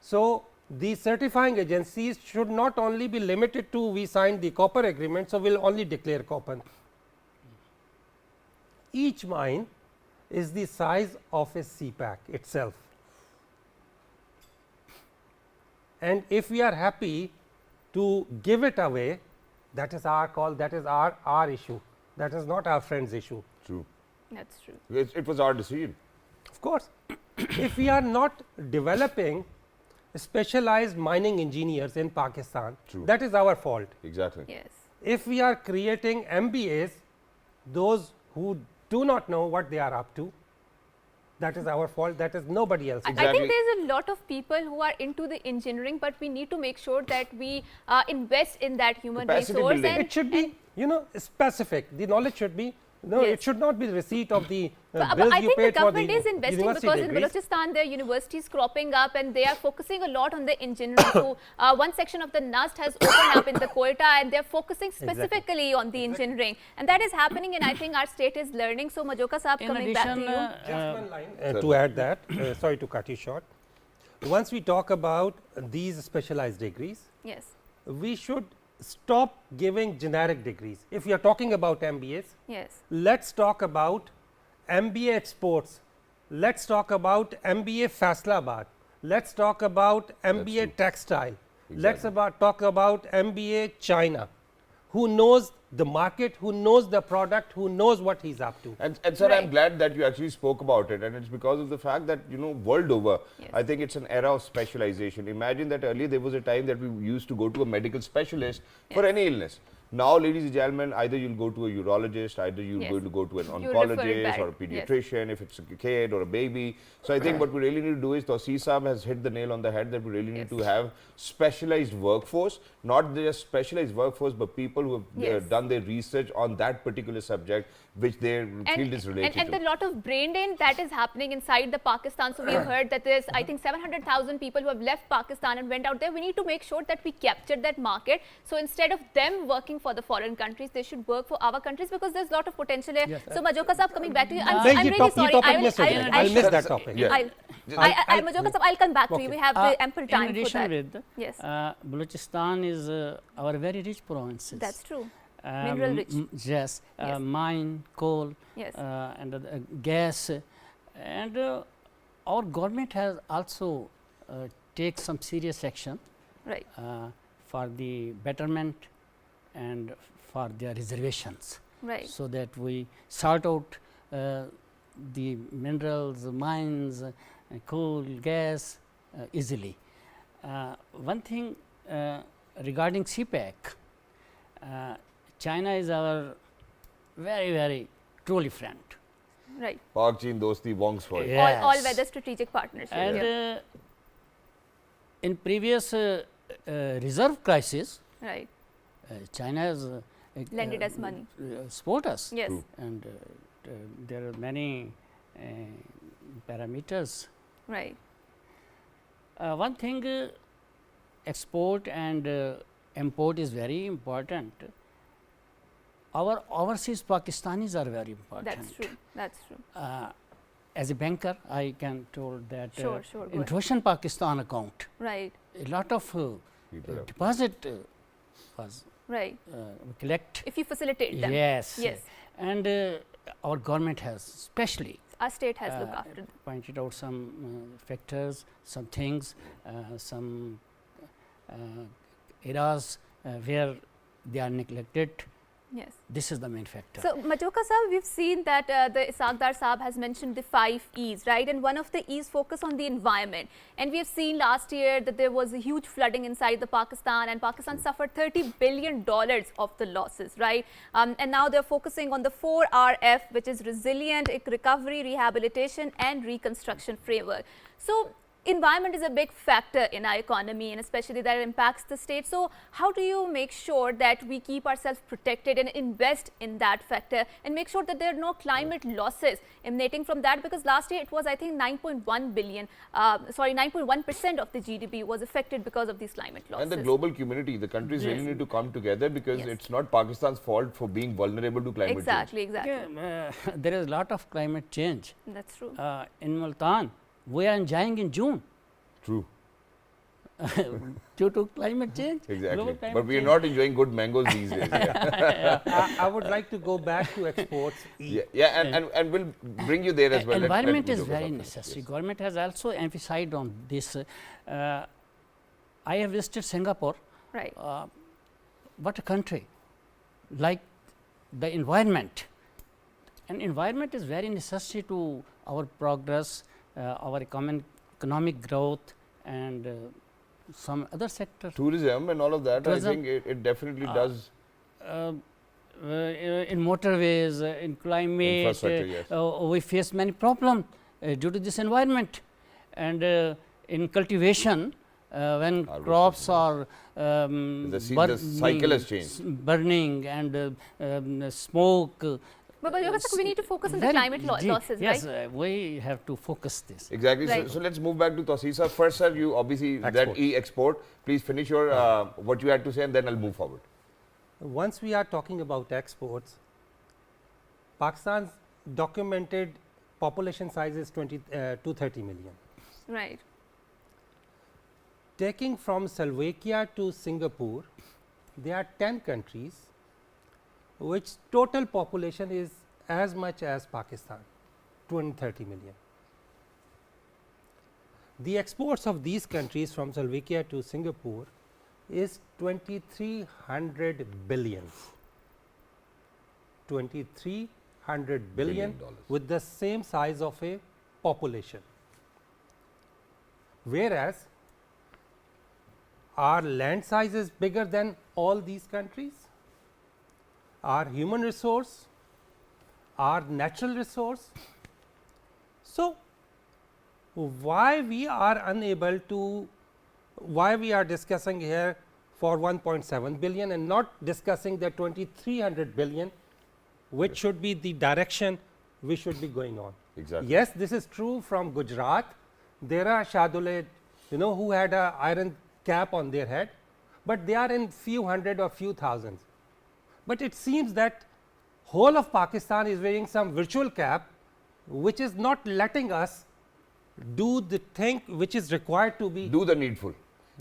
So, the certifying agencies should not only be limited to we signed the copper agreement, so we will only declare copper. Each mine is the size of a CPAC itself. And if we are happy to give it away, that is our call, that is our issue, that is not our friend's issue. True. That's true. It was our decision. Of course, if we are not developing specialized mining engineers in Pakistan, that is our fault. Exactly. Yes. If we are creating MBAs, those who do not know what they are up to, that is our fault, that is nobody else. I think there is a lot of people who are into the engineering, but we need to make sure that we invest in that human Capacity resource. building. And It should be, specific. The knowledge should be, it should not be the receipt of the but bills I you think the paid for the government is investing university because in degrees. Balochistan there are universities cropping up and they are focusing a lot on the engineering. So, one section of the NUST has opened up in the Quetta and they are focusing specifically on the engineering, and that is happening, and I think our state is learning. So, Majoka Saab, In coming back to addition, you. Just one line to add that, sorry to cut you short. Once we talk about these specialized degrees, Yes. we should stop giving generic degrees. If we are talking about MBAs, Yes. let's talk about MBA exports, let's talk about MBA Faisalabad, let's talk about MBA textile, let's talk about MBA China, who knows the market, who knows the product, who knows what he's up to. And sir, Right. I'm glad that you actually spoke about it, and it's because of the fact that, world over, Yes. I think it's an era of specialization. Imagine that earlier there was a time that we used to go to a medical specialist for Yes. any illness. Now, ladies and gentlemen, either you'll go to a urologist, either you're Yes. going to go to an You refer it oncologist back. or a Yes. pediatrician if it's a kid or a baby. So I think what we really need to do is, Tawseer Saab has hit the nail on the head, that we really need Yes. to have specialized workforce, not just specialized workforce, but people who have Yes. done their research on that particular subject which their field is related and to. a lot of brain drain that is happening inside the Pakistan. So, we have heard that there's, I think, 700,000 people who have left Pakistan and went out there. We need to make sure that we capture that market. So, instead of them working for the foreign countries, they should work for our countries, because there's a lot of potential here. Yes. So, Majoka Saab, coming back to you, I'm Nahi, ye really top- ye sorry. topic missed ho jayega. I'll miss that topic. Yeah. Majoka Saab, I'll come back to you. We have the ample time in addition for that. with Yes. Balochistan is our very rich provinces. That's true. Mineral rich. Yes, Yes. mine, coal, Yes. and gas, and our government has also take some serious action Right. for the betterment and for their reservations. Right. So that we sort out the minerals, mines, coal, gas easily. One thing regarding CPEC, China is our very truly friend. Right. Pak Chin Dosti Wong's for it. Yeah. All Yes. weather strategic partnership. And Yeah. in previous reserve crisis, Right. China has Lended us money. support us. Yes. And there are many parameters. Right. One thing, export and import is very important. Our overseas Pakistanis are very important. That's true. That's true. As a banker, I can told that Sure, sure, go in ahead. Roshan Pakistan account, Right. a lot of People have- deposit was Right. collect. If you facilitate them. Yes. Yes. And our government has specially Our state has looked after them. pointed out some factors, some things, some areas where they are neglected. Yes. This is the main factor. So, Machoka Sahab, we've seen that the Isagdar Sahab has mentioned the 5 E's, right? And one of the E's focus on the environment. And we have seen last year that there was a huge flooding inside the Pakistan, and Pakistan suffered $30 billion of the losses, right? And now they're focusing on the 4RF, which is resilient, recovery, rehabilitation, and reconstruction framework. So, environment is a big factor in our economy, and especially that it impacts the state. So how do you make sure that we keep ourselves protected and invest in that factor and make sure that there are no climate losses emanating from that? Because last year it was, I think, 9.1 billion, 9.1% of the GDP was affected because of these climate losses. And the global community, the countries really need to come together, because Yes. it's not Pakistan's fault for being vulnerable to climate Exactly, change. exactly. Yeah, there is a lot of climate change. That's true. In Multan, we are enjoying in June True, due to climate change. exactly. global climate But we are change. not enjoying good mangoes these days. Yeah, I would like to go back to exports. yeah, and we'll bring you there as well. Environment is Machoka very Sahab. necessary. Yes. Government has also emphasized on this. I have visited Singapore. Right. What a country! Like the environment, and environment is very necessary to our progress, our economic growth, and some other sector. Tourism and all of that, Tourism. I think it definitely does. In motorways, in climate, Infrastructure, yes. we face many problems due to this environment. And in cultivation, when Harvest crops are The cycle has changed. burning and smoke. But Machoka Sahab, we need to focus on the very climate deep. losses, yes, right? we have to focus this. Exactly. Right. So let's move back to Tawseer sir. First, sir, you obviously that e-export. Please finish your what you had to say, and then I'll move forward. Once we are talking about exports, Pakistan's documented population size is 230 million. Right. Taking from Slovakia to Singapore, there are 10 countries which total population is as much as Pakistan, 230 million. The exports of these countries from Slovakia to Singapore is 2300 billion. 2300 billion with the same size of a population. Whereas our land size is bigger than all these countries, our human resource, our natural resource. So, why we are unable to, why we are discussing here for 1.7 billion and not discussing the 2300 billion, which should be the direction we should be going on. Exactly. Yes, this is true from Gujarat. There are Shadole, who had a iron cap on their head, but they are in few hundred or few thousands. But it seems that whole of Pakistan is wearing some virtual cap, which is not letting us do the thing which is required to be. Do the needful.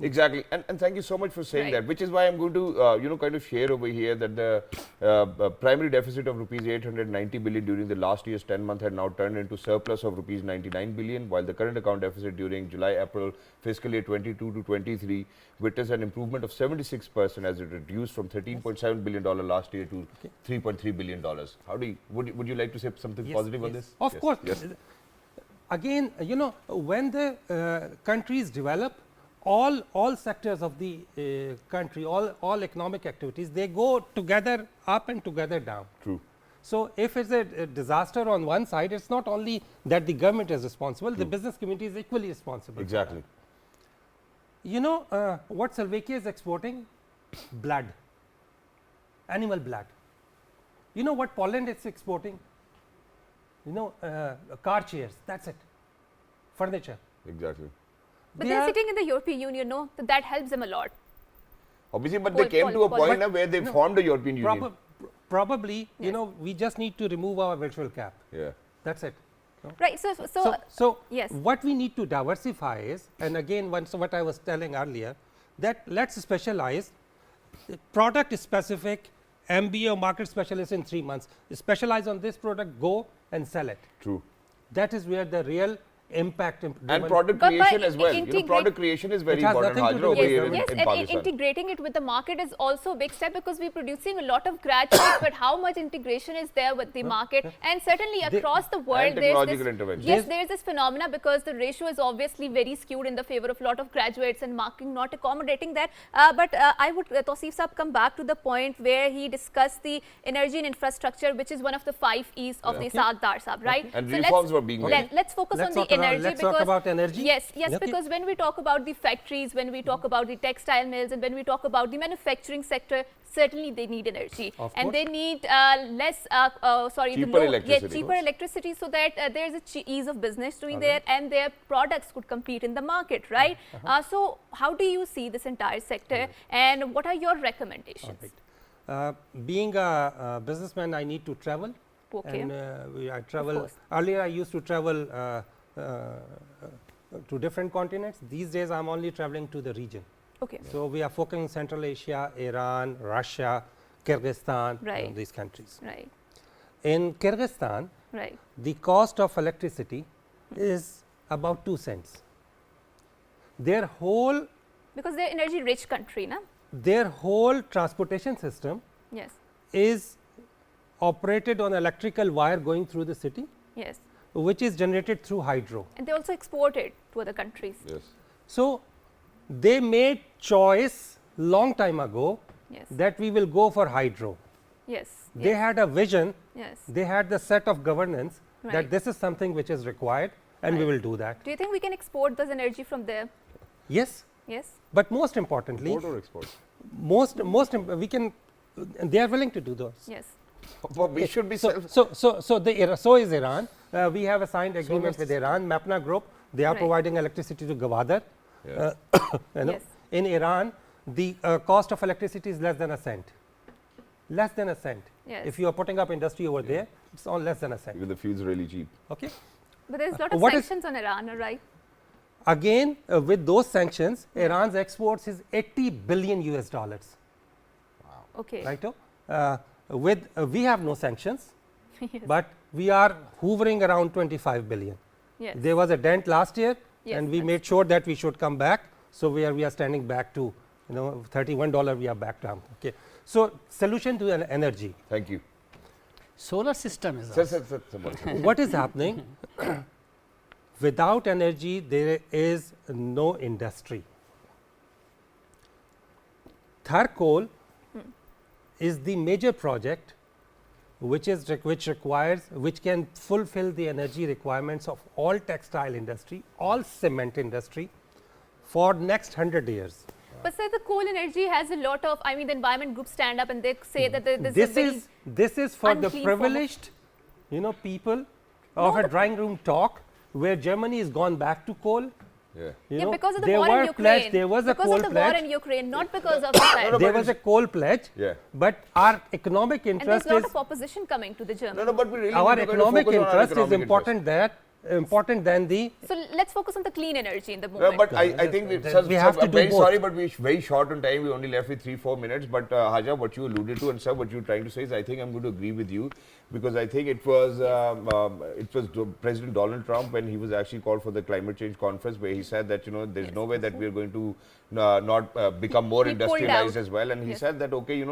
Exactly, and thank you so much for saying that, which is why I'm going to kind of share over here that the primary deficit of rupees 890 billion during the last year's 10 month had now turned into surplus of rupees 99 billion, while the current account deficit during July-April fiscal year 22 to 23 witnessed an improvement of 76% as it reduced from $13.7 billion last year to $3.3 billion. How do you, would you like to say something positive on this? Of course. Again, you know, when the countries develop, all sectors of the country, all economic activities, they go together up and together down. True. So, if it's a disaster on one side, it's not only that the government is responsible, the business community is equally responsible. Exactly. You know what Slovakia is exporting? Blood, animal blood. You know what Poland is exporting? You know, car chairs, that's it, furniture. Exactly. But they're sitting in the European Union, no? So that helps them a lot. Obviously, but they came to a point now where they formed the European Union. Probably, you know, we just need to remove our virtual cap. Yeah. That's it. No? Right. So yes. What we need to diversify is, and again, what I was telling earlier, that let's specialize product specific MBA market specialist in 3 months. Specialize on this product, go and sell it. True. That is where the real impact and product creation as well. You know, product creation is very important. Hajra, over here Yes, in and Pakistan. integrating it with the market is also a big step, because we're producing a lot of graduates, but how much integration is there with the market? And certainly across the world, there's this phenomena, because the ratio is obviously very skewed in the favor of a lot of graduates and marking not accommodating that. But I would, Tausif Saab, come back to the point where he discussed the energy and infrastructure, which is one of the 5 E's of the Saagdar Saab, right? And so reforms were being made. Let's focus on the energy. Let's talk about energy. Yes, because when we talk about the factories, when we talk about the textile mills, and when we talk about the manufacturing sector, certainly they need energy, and they need cheaper electricity, so that there is a ease of business doing there, and their products could compete in the market, right? So how do you see this entire sector, and what are your recommendations? Being a businessman, I need to travel. Okay. And I travel. Earlier, I used to travel to different continents. These days, I'm only traveling to the region. Okay. So we are focusing on Central Asia, Iran, Russia, Kyrgyzstan, these countries. Right. In Kyrgyzstan, the cost of electricity is about 2 cents. Their whole, because they're energy rich country, na? Their whole transportation system is operated on electrical wire going through the city, which is generated through hydro. And they also export it to other countries. Yes. So they made choice long time ago that we will go for hydro. Yes. They had a vision. Yes. They had the set of governance that this is something which is required, and we will do that. Do you think we can export this energy from there? Yes. Yes. But most importantly, import or export? We can. They are willing to do those. Yes. But we should be so is Iran. We have a signed agreement with Iran, Mapna Group. They are providing electricity to Gwadar. In Iran, the cost of electricity is less than a cent. Less than a cent. Yes. If you are putting up industry over there, it's all less than a cent. Even the fuel's really cheap. Okay. But there's a lot of sanctions on Iran, right? Again, with those sanctions, Iran's exports is $80 billion US. Wow. Okay. Right. We have no sanctions, but we are hovering around 25 billion. Yes. There was a dent last year, and we made sure that we should come back. So we are standing back to, $31. We are back down. Okay. So solution to energy. Thank you. Solar system is what is happening? Without energy, there is no industry. Thercoal is the major project which can fulfill the energy requirements of all textile industry, all cement industry for next 100 years. But sir, the coal energy has a lot of, the environment groups stand up and they say that this is for the privileged, people of a drawing room talk, where Germany has gone back to coal. Because of the war in Ukraine. There was a coal pledge. Because of the war in Ukraine, not because of the there was a coal pledge. But our economic interest and there's a lot of opposition coming to the Germany. Our economic interest is important that important than the. So let's focus on the clean energy in the No, movement. but I think we have to I'm do very both. sorry, but we're very short on time. We only left with 3-4 minutes. But Haja, what you alluded to, and sir, what you're trying to say is, I think I'm going to agree with you, because I think it was President Donald Trump when he was actually called for the climate change conference, where he said that there's no way that we're going to not become more He pulled industrialized out. as well, and he said that okay,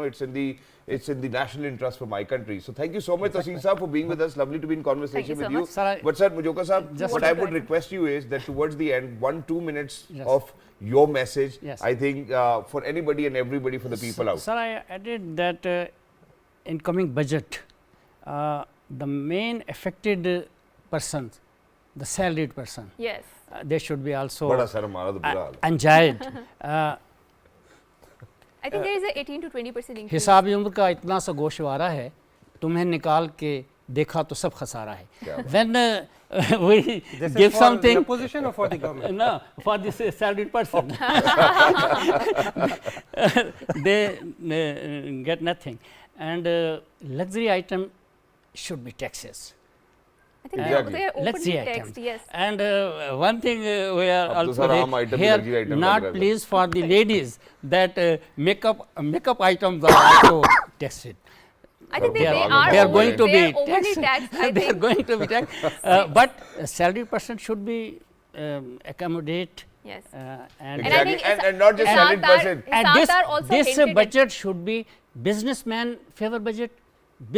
it's in the national interest for my country. So thank you so much, Taseem sir, for being with us. Lovely to be in conversation you so with you. much. Sir, But sir, Mujoka sir, Just what to I would request you is that towards the end, 1-2 minutes Yes. of your message, Yes. I think for anybody and everybody, for the people out. Sir, I added that in coming budget, the main affected persons, the salaried person, Yes. they should be also बड़ा sir हमारा तो बुरा हाल है। enjoyed. I think there is a 18 to 20% increase. हिसाब उम्र का इतना सा गोशवारा है, तुम्हें निकाल के देखा तो सब खसारा है. When we This give is for something, the opposition or for the government? no, for this salaried person, they get nothing, and luxury item should be taxes. I think Exactly. they are Luxury openly items. taxed, yes. And one thing we are अब तो also sir आम item भी luxury here item not लग रहा है। pleased for the ladies that makeup items are also taxed. I think They they are- are they are going to they be are overly taxed. I they are think. going to be taxed. But a salaried person should be accommodate. Yes. And And I Exactly, think and not just Isaac 100%. and Isaac also this hinted at- budget should be businessman favor budget,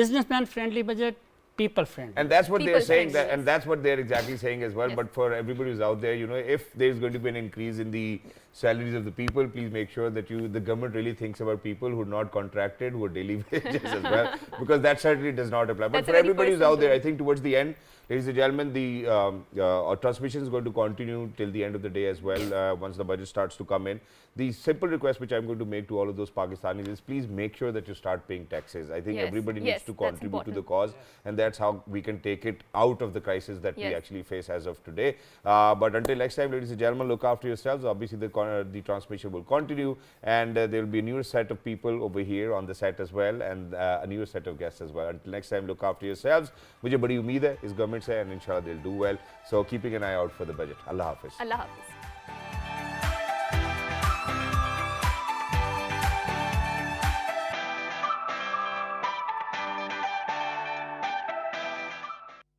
businessman friendly budget, people friendly. And that's what they're People saying, friendly, that, and that's what they're exactly saying as well. Yes. But for everybody who's out there, if there's going to be an increase in the salaries of the people, please make sure that the government really thinks about people who are not contracted, who are daily wages as well, because that certainly does not apply. But That's for a very everybody who's personal out there, I thing. think towards the end, ladies and gentlemen, the our transmission is going to continue till the end of the day as well, once the budget starts to come in. The simple request which I'm going to make to all of those Pakistanis is, please make sure that you start paying taxes. I think Yes, everybody yes, needs to that's contribute to the important. cause, and that's how we can take it out of the crisis that we Yes. actually face as of today. But until next time, ladies and gentlemen, look after yourselves. Obviously, the transmission will continue, and there will be a newer set of people over here on the set as well, and a newer set of guests as well. Until next time, look after yourselves. मुझे बड़ी उम्मीद है इस government से, and inshallah they'll do well. So keeping an eye out for the budget. Allah Hafiz. Allah Hafiz.